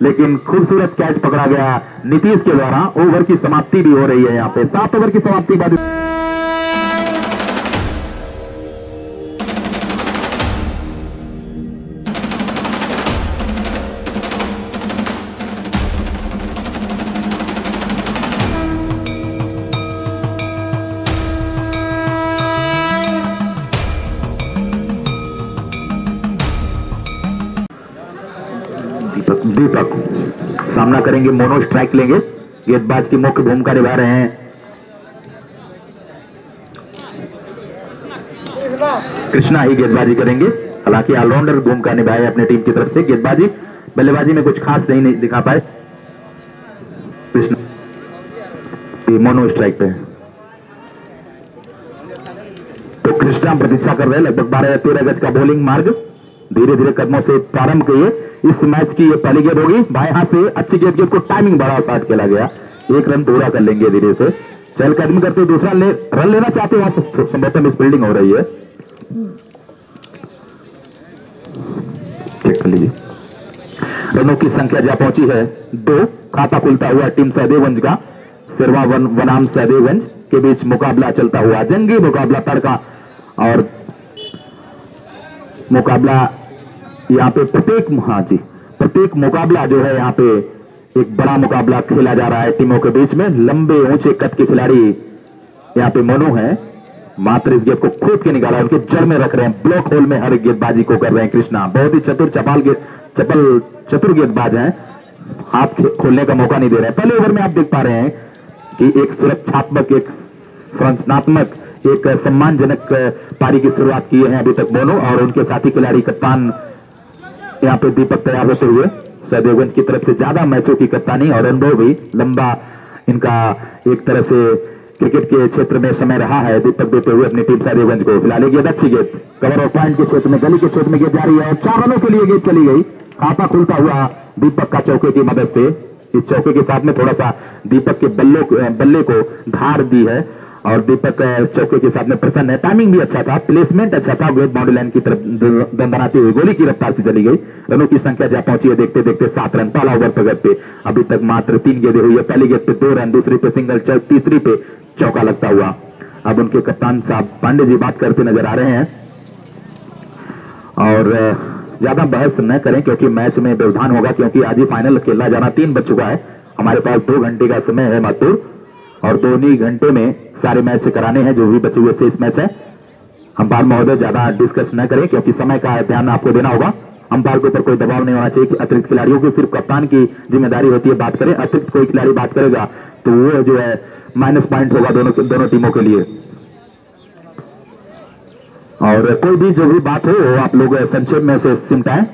लेकिन खूबसूरत कैच पकड़ा गया नीतीश के द्वारा। ओवर की समाप्ति भी हो रही है यहाँ पे, 7 ओवर की समाप्ति बाद दीपक सामना करेंगे, मोनो स्ट्राइक लेंगे, गेंदबाज की मुख्य भूमिका निभा रहे हैं कृष्णा ही गेंदबाजी करेंगे, हालांकि ऑलराउंडर भूमिका निभाए अपने टीम की तरफ से। गेंदबाजी बल्लेबाजी में कुछ खास नहीं दिखा पाए कृष्णा, मोनो स्ट्राइक पे। तो कृष्णा प्रतीक्षा कर रहे हैं, लगभग 12-13 गज का बॉलिंग मार्ग धीरे धीरे कदमों से प्रारंभ किए। इस मैच की ये पहली गेंद होगी, बाएं हाथ से अच्छी गेंद को टाइमिंग बड़ा साथ खेला गया, 1 रन पूरा कर लेंगे धीरे से। चल कदम करते दूसरा रन लेना चाहते वहां संभवतः मिस फील्डिंग हो रही है, चेक कर लीजिए। रनों की संख्या जा पहुंची है 2, खाता खुलता हुआ टीम सहदेवगंज का, सिरवा बनाम सहदेवगंज के बीच मुकाबला चलता हुआ, जंगी मुकाबला तड़का। और मुकाबला यहाँ पे प्रत्येक मुकाबला जो है यहाँ पे एक बड़ा मुकाबला खेला जा रहा है टीमों के बीच में। लंबे ऊंचे कद के खिलाड़ी यहाँ पे मनु है, मात्र इस गेंद को खोद के निकाला, उनके जड़ में रख रहे हैं, ब्लॉक होल में हर एक गेंदबाजी को कर रहे हैं कृष्णा। बहुत ही चतुर गेंदबाज हैं, हाथ खोलने का मौका नहीं दे रहे हैं। पहले ओवर में आप देख पा रहे हैं कि एक सुरक्षात्मक, एक संरचनात्मक, एक सम्मानजनक पारी की शुरुआत की है अभी तक मोनू और उनके साथी खिलाड़ी कप्तान यहाँ पे दीपक तैयार होते हुए। सहदेवगंज की तरफ से ज्यादा मैचों की कप्तानी और अनुभव भी लंबा इनका एक तरह से क्रिकेट के क्षेत्र में समय रहा है, दीपक देते हुए अपनी टीम सहदेवगंज को। फिलहाल गेंद अच्छी गेंद कवर ऑफ पॉइंट के क्षेत्र में, गली के क्षेत्र में गेंद जा रही है, 4 रनों के लिए गेंद चली गई। खाता खुलता हुआ दीपक का चौके की मदद से, इस चौके के साथ में थोड़ा सा दीपक के बल्ले को धार दी है और दीपक चौके के साथ में प्रसन्न है। टाइमिंग भी अच्छा था, प्लेसमेंट अच्छा था, गेंद बाउंड्री लाइन की तरफ दंदनाती हुई गोली की रफ्तार से चली गई। रनों की संख्या जा पहुंची है देखते देखते 7 रन। पहला ओवर प्रगति पे अभी तक मात्र 3 गेंदें हुई है, पहली गेंद पे 2 रन, दूसरी पे सिंगल, तीसरी पे चौका लगता हुआ। अब उनके कप्तान साहब पांडे जी बात करते नजर आ रहे हैं और ज्यादा बहस न करें क्योंकि मैच में व्यवधान होगा, क्योंकि आज ही फाइनल खेला जाना 3 बज चुका है। हमारे पास 2 घंटे का समय है मात्र और 2 ही घंटे में सारे मैच कराने हैं जो भी बचे हुए शेष मैच है। अंपायर महोदय ज्यादा डिस्कस न करें क्योंकि समय का ध्यान आपको देना होगा। अंपायर के ऊपर कोई दबाव नहीं होना चाहिए कि अतिरिक्त खिलाड़ियों की सिर्फ कप्तान की जिम्मेदारी होती है बात करें। अतिरिक्त कोई खिलाड़ी बात करेगा तो वो जो है माइनस पॉइंट होगा दोनों टीमों के लिए। और कोई भी जो भी बात हो वो आप लोग संक्षेप में उसे सिमटाएं।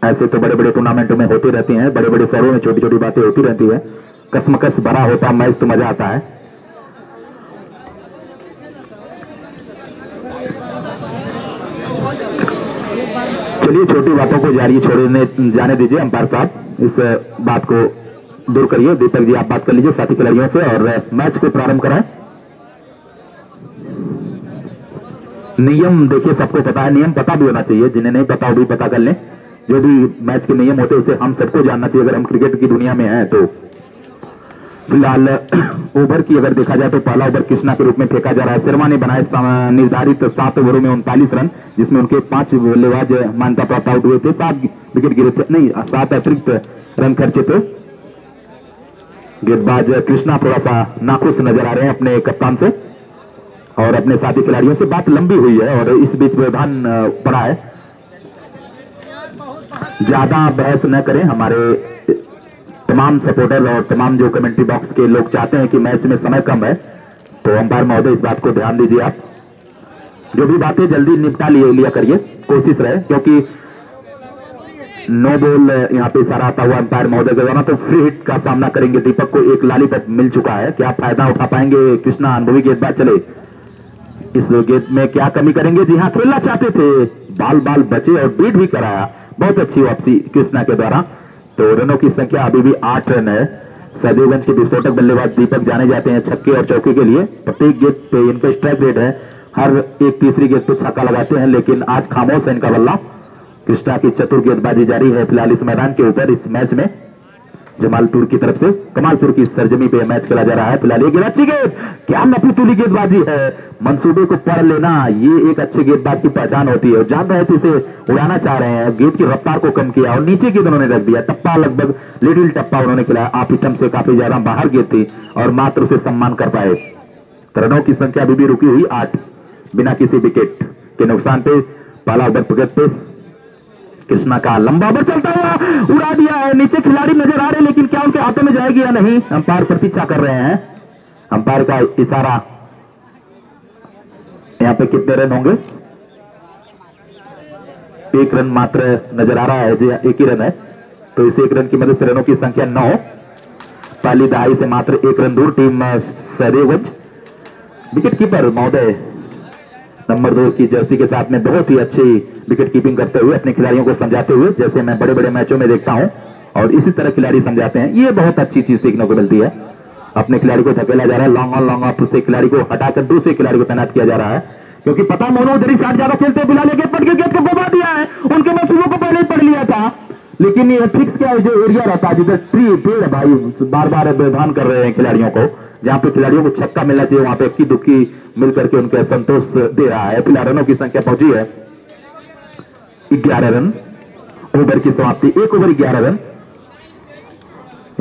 ऐसे तो बड़े बड़े टूर्नामेंटों में होती रहती हैं, बड़े बड़े शहरों में छोटी छोटी बातें होती रहती है, कसमकस भरा होता मैच तो मजा आता है। चलिए छोटी बातों को जाने दीजिए अंपायर साहब, इस बात को दूर करिए। दीपक जी आप बात कर लीजिए साथी खिलाड़ियों से और मैच को प्रारंभ कराएं। नियम देखिए सबको पता है, नियम पता भी होना चाहिए, जिन्हें नहीं पता वो भी पता कर लें। जो भी मैच के नियम होते हैं उसे हम सबको जानना चाहिए अगर हम क्रिकेट की दुनिया में हैं तो। फिलहाल ओवर की अगर देखा जाए तो पहला ओवर कृष्णा के रूप में फेंका जा रहा है। शर्मा ने बनाए निर्धारित 7 ओवरों में 39 रन, जिसमें उनके 5 बल्लेबाज मान्यता प्राप्त आउट हुए थे, 7 विकेट गिरे थे, नहीं 7 अतिरिक्त रन खर्चे थे। गेंदबाज कृष्णा थोड़ा सा नाखुश नजर आ रहे हैं अपने कप्तान से और अपने साथी खिलाड़ियों से। बात लंबी हुई है और इस बीच व्यवधान पड़ा है। ज्यादा बहस न करें, हमारे तमाम सपोर्टर और तमाम जो कमेंट्री बॉक्स के लोग चाहते हैं कि मैच में समय कम है, तो अंपायर महोदय इस बात को ध्यान दीजिए। आप जो भी बातें जल्दी निपटा लिया करिए, कोशिश रहे, क्योंकि नो बॉल यहाँ पे इशारा आता हुआ अंपायर महोदय के द्वारा, तो फ्री हिट का सामना करेंगे। दीपक को एक लॉलीपॉप मिल चुका है, क्या फायदा उठा पाएंगे कृष्णा? अनुभवी गेंदबाज चले, इस गेंद में क्या कमी करेंगे? जी हाँ, खेलना चाहते थे, बाल बचे और बीट भी कराया। बहुत अच्छी वापसी कृष्णा के द्वारा। तो रनों की संख्या अभी भी 8 रन है। सहदेवगंज के विस्फोटक बल्लेबाज दीपक जाने जाते हैं छक्के और चौके के लिए। प्रत्येक गेंद पे इनका स्ट्राइक रेट है, हर एक तीसरी गेंद पे छक्का लगाते हैं, लेकिन आज खामोश है इनका बल्ला। कृष्णा की चतुर गेंदबाजी जारी है फिलहाल इस मैदान के ऊपर। इस मैच में जमालपुर की तरफ से कमालपुर की सरजमी पे मैच खेला जा रहा है। फिलहाल ये गेंद अच्छी गेंद, क्या नफीतुली गेंदबाजी है। मंसूबे को पढ़ लेना ये एक अच्छे गेंदबाज की पहचान होती है। जान रहे थे इसे उड़ाना चाह रहे हैं, गेंद की रफ्तार को कम किया और नीचे गेंद उन्होंने रख दिया। टप्पा, लगभग लिटिल टप्पा उन्होंने खिलाया। आप स्टंप से काफी ज्यादा बाहर गेंद थी और मात्र उसे सम्मान कर पाए। रनों की संख्या अभी भी रुकी हुई 8, बिना किसी विकेट के नुकसान पे। पहला ओवर प्रगत पे कृष्णा का लंबा ओवर चलता हुआ उड़ा दिया है। नीचे खिलाड़ी नजर आ रहे, लेकिन क्या उनके हाथों में जाएगी या नहीं, अंपायर प्रतीक्षा कर रहे हैं। अंपायर का इशारा, यहां पे कितने रन होंगे? 1 रन मात्र नजर आ रहा है जी, 1 ही रन है। तो इस 1 रन की मदद से रनों की संख्या 9, पहली दहाई से मात्र 1 रन दूर टीम सहदेवगंज। विकेट कीपर महोदय नंबर 2 की जर्सी के साथ में बहुत ही अच्छी विकेट कीपिंग करते हुए अपने खिलाड़ियों को समझाते हुए, जैसे मैं बड़े बड़े मैचों में देखता हूं, और इसी तरह खिलाड़ी समझाते हैं। ये बहुत अच्छी चीज सीखने को मिलती है। अपने खिलाड़ी को धकेला जा रहा है, लॉन्ग ऑफ से खिलाड़ी को हटाकर दूसरे खिलाड़ी को तैनात किया जा रहा है, क्योंकि पता मोनो उधर ही 60 ज्यादा खेलते हैं। फिलहाल गेंद को घुमा दिया है, उनके मंसूबों को पहले ही पढ़ लिया था, लेकिन ये फिक्स क्या है, जो एरिया रहता है जिधर पेड़ भाई बार बार व्यवधान कर रहे हैं खिलाड़ियों को, जहां पे खिलाड़ियों को छक्का मिलना चाहिए वहां पे इक्की दुक्की मिलकर के उनके संतोष दे रहा है। फिलहाल रनों की संख्या पहुंची है 11 रन। ओवर की समाप्ति, 1 ओवर 11 रन,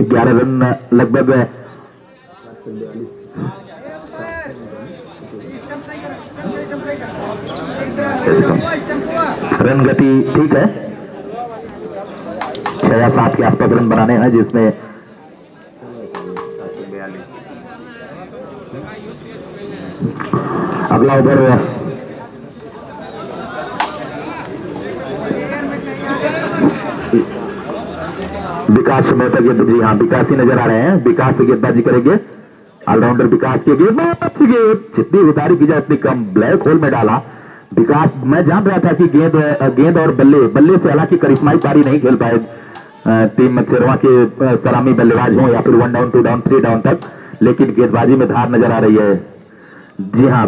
11 रन लगभग रन गति ठीक है, 6 या 7 के आसपास रन बनाने हैं, जिसमें अगला ओवर विकास मेहता गेंद, जी हाँ विकास ही नजर आ रहे हैं। विकास से गेंदबाजी करेंगे, ऑलराउंडर विकास के गेंद, जितनी उतारी की जाए उतनी कम, ब्लैक होल में डाला विकास। मैं जान रहा था कि गेंद और बल्ले से हालांकि करिश्माई पारी नहीं खेल पाए टीम मच्छेरवा के सलामी बल्लेबाज हो या फिर 1 डाउन 2 डाउन 3 डाउन तक, लेकिन गेंदबाजी में धार नजर आ रही है। जी हाँ,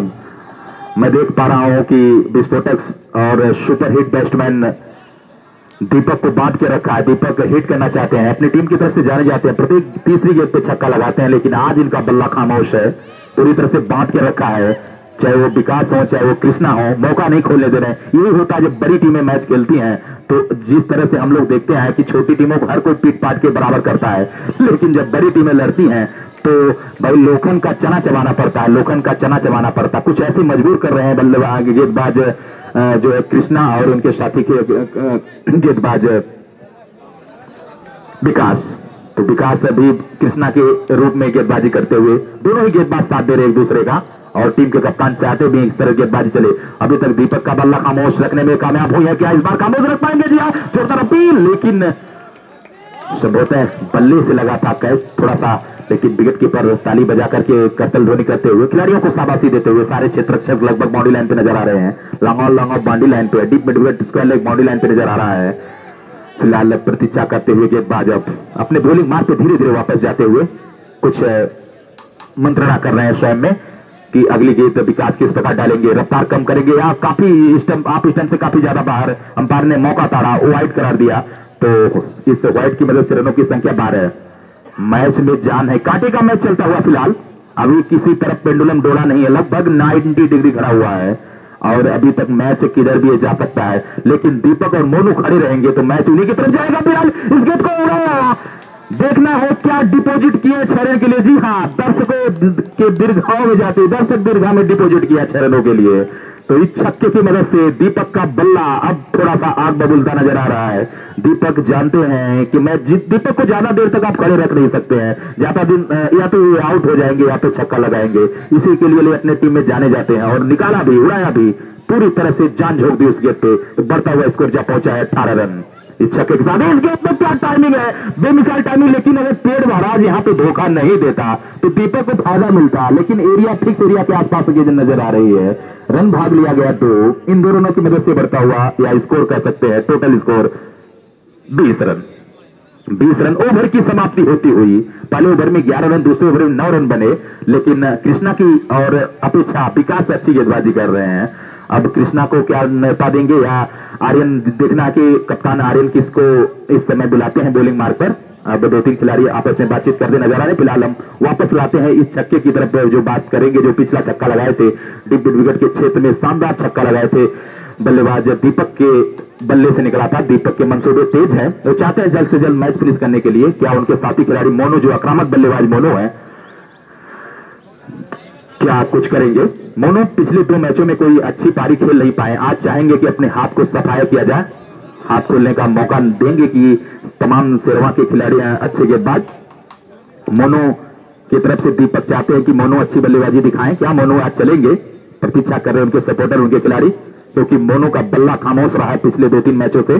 मैं देख पा रहा हूं कि विस्फोटक और सुपर हिट बैट्समैन दीपक को बांध के रखा है। दीपक हिट करना चाहते हैं, अपनी टीम की तरफ से जाने जाते हैं, प्रत्येक तीसरी गेंद पे छक्का लगाते हैं, लेकिन आज इनका बल्ला खामोश है, पूरी तरह से बांध के रखा है। चाहे वो विकास हो चाहे वो कृष्णा हो, मौका नहीं खोलने दे रहे हैं। यही होता है जब बड़ी टीमें मैच खेलती हैं, तो जिस तरह से हम लोग देखते हैं कि छोटी टीमों को हर कोई पीट पाट के बराबर करता है, लेकिन जब बड़ी टीमें लड़ती हैं तो भाई लोखंड का चना चबाना पड़ता है, लोखंड का चना चबाना पड़ता है। कुछ ऐसे मजबूर कर रहे हैं बल्लेबाज गेंदबाज जो है कृष्णा और उनके साथी के गेंदबाज विकास। तो विकास अभी कृष्णा के रूप में गेंदबाजी करते हुए, दोनों ही गेंदबाज साथ दे रहे एक दूसरे का, और टीम के कप्तान चाहते भी इस तरह गेंदबाजी चले। अभी तक दीपक का बल्ला खामोश रखने में कामयाब हुई है, क्या इस बार खामोश रख पाएंगे? जी हाँ, जोरदार अपील, लेकिन संभवतः बल्ले से लगा था कैच थोड़ा सा, लेकिन विकेट कीपर ताली बजा करके कत्ल ध्वनि करते हुए खिलाड़ियों को शाबाशी देते हुए सारे क्षेत्ररक्षक लगभग बाउंड्री लाइन पे नजर आ रहे हैं। लॉन्ग ऑफ बाउंड्री लाइन पे, deep mid wicket square leg boundary line पे नजर आ रहा है। फिलहाल प्रतीक्षा करते हुए गेंदबाज अब अपने बॉलिंग मार्ग पे धीरे धीरे वापस जाते हुए कुछ मंत्रणा कर रहे हैं स्वयं में कि अगली गेंद विकास किस प्रकार डालेंगे, रफ्तार कम करेंगे या काफी स्टंप से काफी ज्यादा बाहर। अंपायर ने मौका ताड़ा, वाइड करार दिया, तो इस वाइड की मदद से रनों की संख्या 12 है। मैच में जान है, कांटे का मैच चलता हुआ फिलहाल। अभी किसी तरफ पेंडुलम डोला नहीं है, लगभग 90 डिग्री खड़ा हुआ है और अभी तक मैच किधर भी जा सकता है, लेकिन दीपक और मोनू खड़े रहेंगे तो मैच उन्हीं की तरफ जाएगा। फिलहाल इस गेट को उड़ाया, देखना है क्या डिपॉजिट किया 6 रन के लिए। जी हाँ, दर्शकों के दीर्घाओं में जाते, दर्शक दीर्घा में डिपॉजिट किया 6 रनों के लिए। तो इस छक्के की मदद से दीपक का बल्ला अब थोड़ा सा आग बबूलता नजर आ रहा है। दीपक जानते हैं कि मैं दीपक को ज्यादा देर तक आप खड़े रख नहीं सकते हैं, ज्यादा दिन या तो ये आउट हो जाएंगे या तो छक्का लगाएंगे। इसी के लिए अपने टीम में जाने जाते हैं और निकाला भी, उड़ाया भी, पूरी तरह से जान झोंक दी उस गेट पे। तो बढ़ता हुआ स्कोर जा पहुंचा है 18 रन इस छक्के के साथ। इस गेट में क्या टाइमिंग है, बेमिसाल टाइमिंग। लेकिन अगर पेड़ महाराज यहाँ पे धोखा नहीं देता तो दीपक को फायदा मिलता, लेकिन एरिया फिक्स एरिया के आसपास गेंद नजर आ रही है। रन भाग लिया गया तो इन दोनों की मदद से बढ़ता हुआ या स्कोर कह सकते हैं total score 20 run. 20 run over की समाप्ति होती हुई। पहले ओवर में 11 रन, दूसरे ओवर में 9 रन बने, लेकिन कृष्णा की और अपेक्षा विकास अच्छी गेंदबाजी कर रहे हैं। अब कृष्णा को क्या न्यौता देंगे या आर्यन, देखना कि कप्तान आर्यन किसको इस समय बुलाते हैं बॉलिंग मार्ग पर। अब 2-3 खिलाड़ी आपस में बातचीत करते नजर आ रहे हैं। फिलहाल हम वापस लाते हैं इस छक्के की तरफ, जो बात करेंगे जो पिछला छक्का लगाए थे डिप विकेट के क्षेत्र में, शानदार छक्का लगाए थे बल्लेबाज दीपक के बल्ले से निकला था। दीपक के मंसूबे तेज हैं, वो चाहते हैं जल्द से जल्द मैच फिनिश करने के लिए। क्या उनके साथी खिलाड़ी मोनू, जो आक्रामक बल्लेबाज मोनू है, क्या कुछ करेंगे? मोनू पिछले 2 मैचों में कोई अच्छी पारी खेल नहीं पाए, आज चाहेंगे कि अपने हाथ को सफाया किया जाए, हाथ खोलने का मौका देंगे कि तमाम शेरवा के खिलाड़ी अच्छे गेंदबाज। मोनू की तरफ से दीपक चाहते हैं कि मोनू अच्छी बल्लेबाजी दिखाएं। क्या मोनू आज चलेंगे? प्रतीक्षा कर रहे हैं उनके सपोर्टर, उनके खिलाड़ी, क्योंकि मोनू का बल्ला खामोश रहा है पिछले 2-3 मैचों से।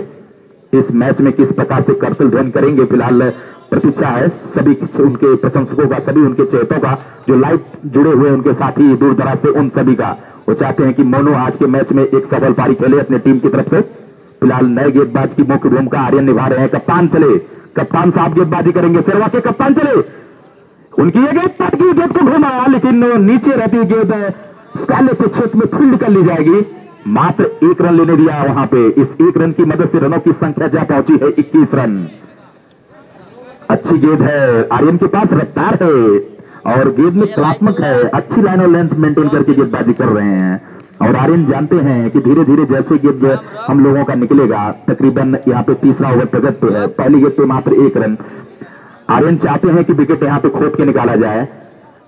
इस मैच में किस प्रकार से कर्तल ध्वनि करेंगे, फिलहाल प्रतीक्षा है सभी उनके प्रशंसकों का, सभी उनके चेतों का, जो लाइव जुड़े हुए उनके साथी दूर दराज से, उन सभी का। वो चाहते हैं कि मोनू आज के मैच में एक सफल पारी खेले अपने टीम की तरफ से। फिलहाल नए गेंदबाज की मुख्य भूमिका आर्यन निभा रहे हैं। कप्तान चले, कप्तान साहब गेंदबाजी करेंगे, शेरवा के कप्तान चले, उनकी ये गेंद को घुमाया, लेकिन नीचे रहती गेंद स्काले के क्षेत्र में फील्ड कर ली जाएगी। मात्र 1 रन लेने दिया वहां पे। इस 1 रन की मदद से रनों की संख्या जा पहुंची है 21 रन। अच्छी गेंद है, आर्यन के पास रफ्तार है और गेंद में कलात्मक है, अच्छी लाइन और लेंथ मेंटेन करके गेंदबाजी कर रहे हैं। और आर्यन जानते हैं कि धीरे धीरे जैसे गेंद हम लोगों का निकलेगा, तकरीबन यहाँ पे तीसरा ओवर प्रगत पे है, पहली गेंद पे मात्र 1 रन। आर्यन चाहते हैं कि विकेट यहाँ पे खोद के निकाला जाए,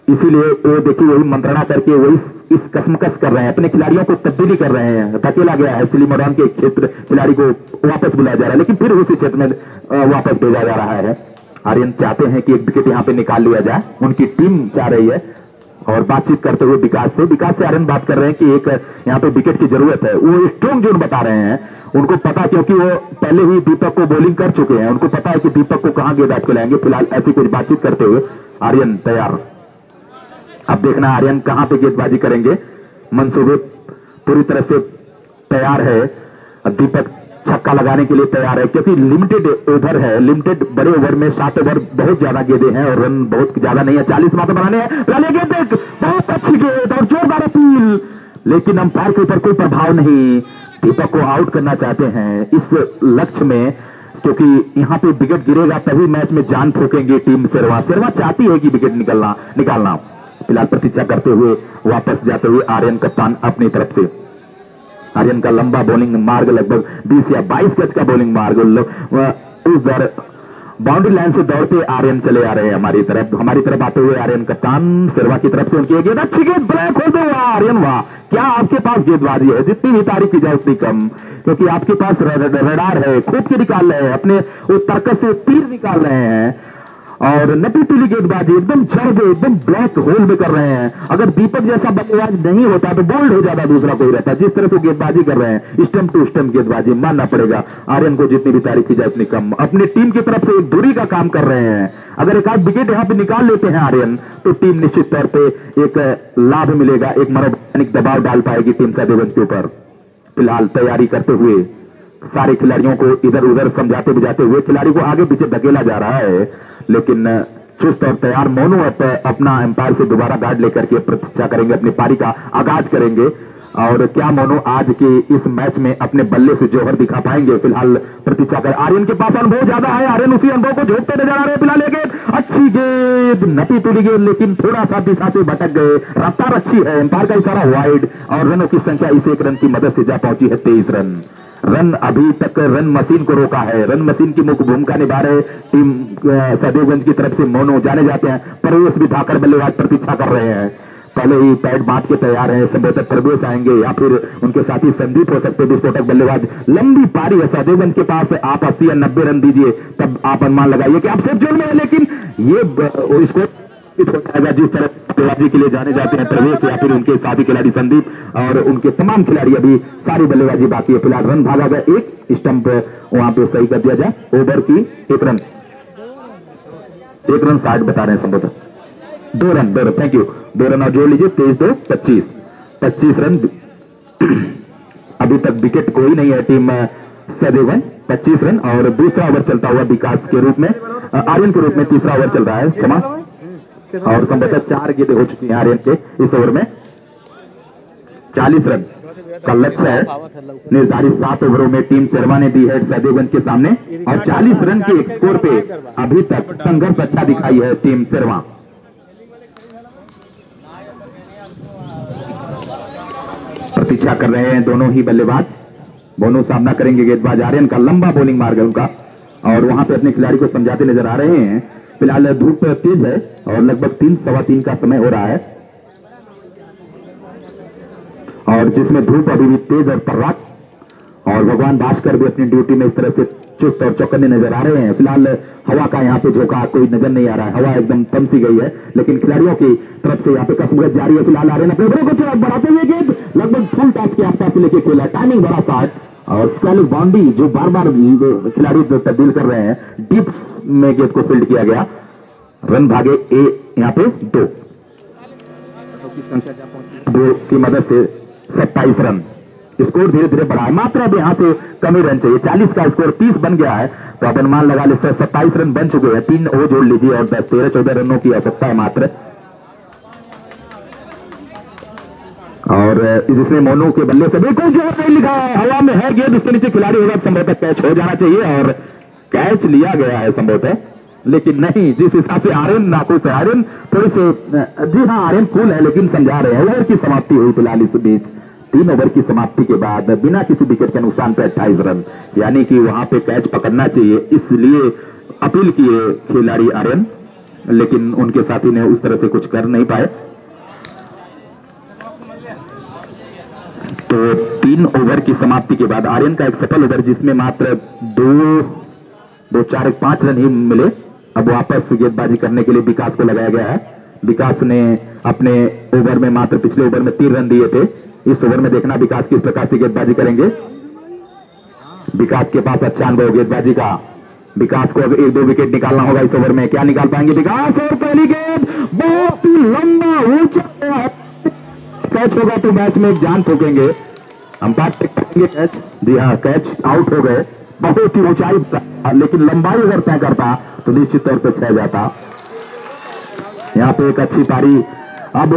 इसीलिए वो देखिए वही मंत्रणा करके वही इस कसमकस कर रहे हैं, अपने खिलाड़ियों को तब्दीली कर रहे हैं। धकेला गया है सिलीमोडान के क्षेत्र, खिलाड़ी को वापस बुलाया जा रहा है, लेकिन फिर उसी क्षेत्र में वापस भेजा जा रहा है। आर्यन चाहते हैं कि एक विकेट यहाँ पे निकाल लिया जाए, उनकी टीम चाह रही है। और बातचीत करते हुए विकास से आर्यन बात कर रहे हैं कि एक यहाँ पे विकेट की जरूरत है। वो स्ट्रॉन्ग जोन बता रहे हैं, उनको पता, क्योंकि वो पहले ही दीपक को बॉलिंग कर चुके हैं, उनको पता है कि दीपक को कहां गेंद आप खिलाएंगे। फिलहाल ऐसी कुछ बातचीत करते हुए आर्यन तैयार। अब देखना आर्यन कहां पे गेंदबाजी करेंगे, मंसूबे पूरी तरह से तैयार है। दीपक छक्का लगाने के लिए तैयार है, क्योंकि लिमिटेड ओवर है, लिमिटेड बड़े ओवर में 7 ओवर बहुत ज्यादा गेंदें हैं और रन बहुत ज्यादा नहीं है, 40 मात्र बनाने हैं। पहले गेंद बहुत अच्छी गेंद और जोरदार अपील, लेकिन अंपायर के ऊपर कोई प्रभाव नहीं। दीपक को आउट करना चाहते हैं इस लक्ष्य में, क्योंकि यहाँ पे विकेट गिरेगा तभी मैच में जान फूकेंगे टीम शेरवा चाहती है कि विकेट निकालना। फिलहाल प्रतीक्षा करते हुए वापस जाते हुए आर्यन कप्तान अपनी तरफ से। आर्यन का लंबा बॉलिंग मार्ग लगभग 20 या 22 गज का बॉलिंग मार्ग, उस दर बाउंड्री लाइन से दौड़ते आर्यन चले आ रहे हैं हमारी तरफ आते हुए आर्यन कप्तान शेरवा की तरफ से उनकी गेंद, अच्छी गेंद, ब्लैक खोल दो आर्यन। वाह, क्या आपके पास गेंदबाजी है, जितनी भी तारीफ की जाए उतनी कम, क्योंकि आपके पास रडार है, खूब के निकाल रहे हैं, अपने उस तर्कस से तीर निकाल रहे हैं और नटी तुली गेंदबाजी एकदम जड़ एकदम ब्लैक होल में कर रहे हैं। अगर दीपक जैसा बल्लेबाज नहीं होता तो बोल्ड हो जाता, दूसरा कोई रहता। जिस तरह से गेंदबाजी कर रहे हैं, स्टंप टू स्टंप गेंदबाजी, मानना पड़ेगा आर्यन को, जितनी भी तारीफ की जाए उतनी कम। अपनी टीम की तरफ से एक दूरी का काम कर रहे हैं। अगर एक आध विकेट यहाँ पे निकाल लेते हैं आर्यन, तो टीम निश्चित तौर पे एक लाभ मिलेगा, एक मनोवैज्ञानिक दबाव डाल पाएगी टीम सहदेवगंज के ऊपर। फिलहाल तैयारी करते हुए सारे खिलाड़ियों को इधर उधर समझाते बुझाते हुए खिलाड़ी को आगे पीछे धकेला जा रहा है, लेकिन चुस्त और तैयार मोनू अपना एम्पायर से दोबारा गार्ड लेकर के प्रतीक्षा करेंगे, अपनी पारी का आगाज करेंगे। और क्या मोनू आज के इस मैच में अपने बल्ले से जोहर दिखा पाएंगे? फिलहाल प्रतीक्षा कर, आर्यन के पास अनुभव ज्यादा है, आर्यन उसी अनुभव को झोंकते नजर आ रहे हैं। फिलहाल एक गेंद, अच्छी गेंद, नटी तुली गेंद, लेकिन थोड़ा सा दिशा से भटक गए। रफ्तार अच्छी है, एम्पायर का इशारा वाइड, और रनों की संख्या इस एक रन की मदद से जा पहुंची है 23 रन। रन अभी तक रन मशीन को रोका है, रन मशीन की मुख्य भूमिका निभा रहे टीम सदैवगंज की तरफ से मोनू जाने जाते हैं। प्रवेश भी धाकर बल्लेबाज प्रतीक्षा कर रहे हैं, पहले ही पैड बांट के तैयार है। संभवतः प्रवेश आएंगे या फिर उनके साथी संदीप हो सकते हैं विस्फोटक बल्लेबाज। लंबी पारी है सदैवगंज के पास, आप 80 या 90 रन दीजिए तब आप अनुमान लगाइए कि आप सेफ जोन में है, लेकिन ये इसको हो जाएगा जिस तरह बल्लेबाजी के लिए जाने जाते हैं प्रवेश या फिर उनके साथी खिलाड़ी संदीप और उनके तमाम खिलाड़ी। अभी सारी बल्लेबाजी बाकी है। फिलहाल रन भागा गया, एक स्टंप वहां पे सही कर दिया जाए। ओवर की एक रन 60 बता रहे हैं संभवतः, 2 रन। थैंक यू, 2 रन और जोड़ लीजिए, 23-2 25 रन। अभी तक विकेट कोई नहीं है टीम सदैवगंज, 25 रन। और दूसरा ओवर चलता हुआ विकास के रूप में, आर्यन के रूप में तीसरा ओवर चल रहा है, क्षमा, और संभवतः 4 गेंदें हो चुकी हैं आर्यन के इस ओवर में। 40 रन का लक्ष्य है निर्धारित 7 ओवरों में टीम शेरवा ने दी है सदैवगंज के सामने, और 40 रन के एक स्कोर पे अभी तक संघर्ष अच्छा दिखाई है टीम शेरवा। प्रतीक्षा कर रहे हैं दोनों ही बल्लेबाज, दोनों सामना करेंगे। गेंदबाज आर्यन का लंबा बॉलिंग मार्ग है उनका, और वहां पे अपने खिलाड़ी को समझाते नजर आ रहे हैं। फिलहाल धूप तेज है और लगभग 3-3:15 का समय हो रहा है, और जिसमें धूप अभी भी तेज और तर्राक, और भगवान भास्कर भी अपनी ड्यूटी में इस तरह से चुस्त और चौकन्ने नजर आ रहे हैं। फिलहाल हवा का यहाँ पे झोंका कोई नजर नहीं आ रहा है, हवा एकदम थम सी गई है, लेकिन खिलाड़ियों की तरफ से यहाँ पे कसरत जारी है। फिलहाल आ रहे हैं अपने को थोड़ा बढ़ाते हुए गेंद लगभग फुल टॉस के आसपास लेके खेला, टाइमिंग बड़ा शॉट और स्कैलिंग बाउंड्री जो बार बार खिलाड़ी तब्दील कर रहे हैं, डीप में गेंद को फील्ड किया गया। रन भागे यहाँ पे 2 की मदद से 27 रन। स्कोर धीरे धीरे बढ़ा है, मात्र अब यहां से कम ही रन चाहिए। 40 का स्कोर 30 बन गया है, तो अब अनुमान लगा ले 27 रन बन चुके हैं। 3 और जोड़ लीजिए और 13-14 रनों की आवश्यकता है मात्र। और जिसमें मोनू के बल्ले से बिल्कुल जोर नहीं लिखा है, हवा में है गेंद, उसके नीचे खिलाड़ी होगा, संभवतः कैच हो जाना चाहिए, और कैच लिया गया है संभवतः, लेकिन नहीं। जिस हिसाब से आर्यन नाखुश है, आर्यन थोड़े से, जी हाँ आर्यन कूल है, लेकिन समझा रहे हैं। ओवर की समाप्ति हुई फिलहाल इस बीच, 3 ओवर की समाप्ति के बाद बिना किसी विकेट के नुकसान पे 28 रन, यानी कि वहां पे कैच पकड़ना चाहिए, इसलिए अपील किए खिलाड़ी आर्यन, लेकिन उनके साथी ने उस तरह से कुछ कर नहीं पाए। तो 3 ओवर की समाप्ति के बाद आर्यन का एक सफल ओवर, जिसमें मात्र 5 रन ही मिले। अब वापस गेंदबाजी करने के लिए विकास को लगाया गया है। विकास ने अपने ओवर में मात्र पिछले ओवर में 3 रन दिए थे, इस ओवर में देखना विकास किस प्रकार से गेंदबाजी करेंगे। विकास के पास अच्छा अनुभव गेंदबाजी का, विकास को अगर 1-2 विकेट निकालना होगा इस ओवर में, क्या निकाल पाएंगे विकास? और पहली गेंद बहुत ही लंबा ऊंचा कैच होगा तो मैच में एक जान ठोकेंगे, अंपायर करेंगे कैच। जी हाँ, कैच आउट हो गए, बहुत ही ऊंचाई, लेकिन लंबाई अगर तय करता तो निश्चित तौर पर 6 जाता। यहाँ पे एक अच्छी पारी, अब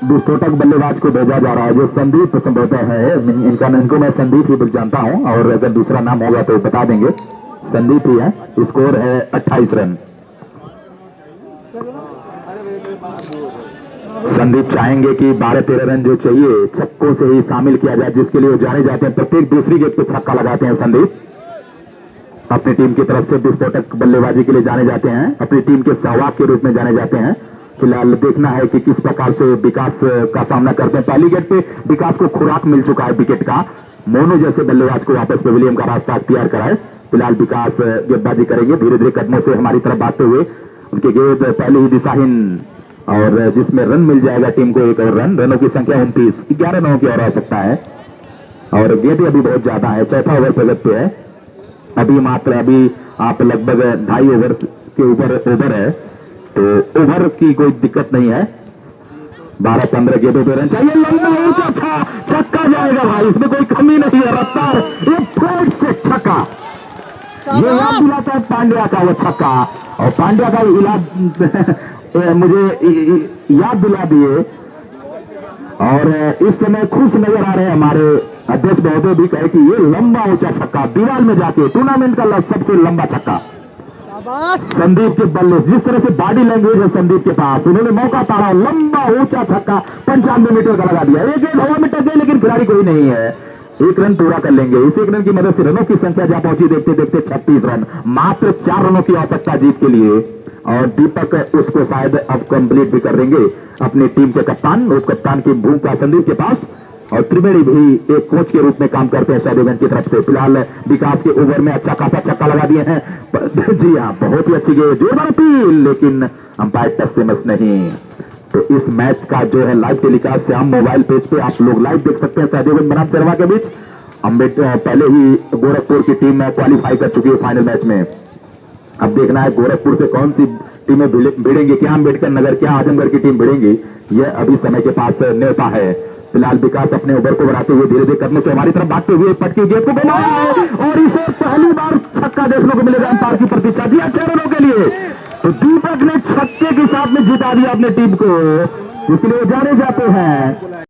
विस्फोटक बल्लेबाज को भेजा जा रहा है जो संदीप संभवतः है, इनको मैं संदीप ही जानता हूं, और अगर दूसरा नाम होगा तो बता देंगे, संदीप ही है। स्कोर है 28 रन। संदीप चाहेंगे कि 12-13 रन जो चाहिए छक्कों से ही शामिल किया जाए, जिसके लिए वो जाने जाते हैं। प्रत्येक दूसरी गेंद पे छक्का लगाते हैं संदीप, अपनी टीम की तरफ से विस्फोटक बल्लेबाजी के लिए जाने जाते हैं, अपनी टीम के सहवाग के रूप में जाने जाते हैं। फिलहाल देखना है कि किस प्रकार से विकास का सामना करते हैं। पहली गेंद पे विकास को खुराक मिल चुका है विकेट का, मोनू जैसे बल्लेबाज को वापस पेविलियन का रास्ता अख्तियार कराए। फिलहाल विकास गेंदबाजी करेंगे धीरे धीरे कदमों से हमारी तरफ भागते हुए, उनकी गेंद पहले ही दिशाहीन, और जिसमें रन मिल जाएगा टीम को 1 और रन। रनों की संख्या 29, 11 रनों की और आवश्यकता है, और गेंदें अभी बहुत ज्यादा है। चौथा ओवर प्रगति पे है, अभी मात्र अभी आप लगभग 2.5 ओवर के ऊपर ओवर है, तो ओवर की कोई दिक्कत नहीं है। 12-15 गेंदों पे रन चाहिए, लंबा ऊंचा छक्का जाएगा भाई, इसमें कोई कमी नहीं है। रफ्तार, ये फ्लैट से छक्का, ये याद दिलाता है पांड्या का वो छक्का, और पांड्या का इलाज मुझे याद दिला दिए और इस समय खुश नजर आ रहे हैं हमारे अध्यक्ष महोदय भी कहे कि ये लंबा ऊंचा छक्का दीवार में जाके टूर्नामेंट का सबसे लंबा छक्का संदीप के बल्ले, जिस तरह से बॉडी लैंग्वेज है संदीप के पास, उन्होंने मौका पाया, लंबा ऊंचा छक्का 95 मीटर का लगा दिया। एक हवा में टक गई लेकिन खिलाड़ी कोई नहीं है, एक रन पूरा कर लेंगे। इस एक रन की मदद से रनों की संख्या जहां पहुंची देखते देखते 36 रन, मात्र 4 रनों की आवश्यकता जीत के लिए। और दीपक उसको शायद अब कंप्लीट भी कर देंगे। अपनी टीम के कप्तान, उप कप्तान की भूमिका संदीप के पास, और त्रिवेणी भी एक कोच के रूप में काम करते हैं सहदेवगंज की तरफ से। फिलहाल विकास के ओवर में अच्छा खासा छक्का लगा दिए हैं। जी हाँ, बहुत ही अच्छी गेंद, जोरदार अपील, लेकिन अंपायर टच से मिस नहीं। तो इस मैच का जो है लाइव टेलीकास्ट से हम मोबाइल पेज पे आप लोग लाइव देख सकते हैं सहदेवगंज बनाम शेरवा के बीच। अम्बेडकर पहले ही गोरखपुर की टीम क्वालिफाई कर चुकी है फाइनल मैच में। अब देखना है गोरखपुर से कौन सी टीमें भिड़ेंगी, क्या अम्बेडकर नगर, क्या आजमगढ़ की टीम भिड़ेंगी, यह अभी समय के पास न्योता है। फिलहाल विकास अपने ओवर को बढ़ाते हुए धीरे धीरे कदमों से हमारी तरफ भागते हुए पटकी गेंद को घुमाया और इसे पहली बार छक्का देखने को मिलेगा। अंपायर की प्रतीक्षा दिया 6 रनों के लिए। तो दीपक ने छक्के के साथ में जिता दिया अपनी टीम को, इसलिए जाने जाते हैं।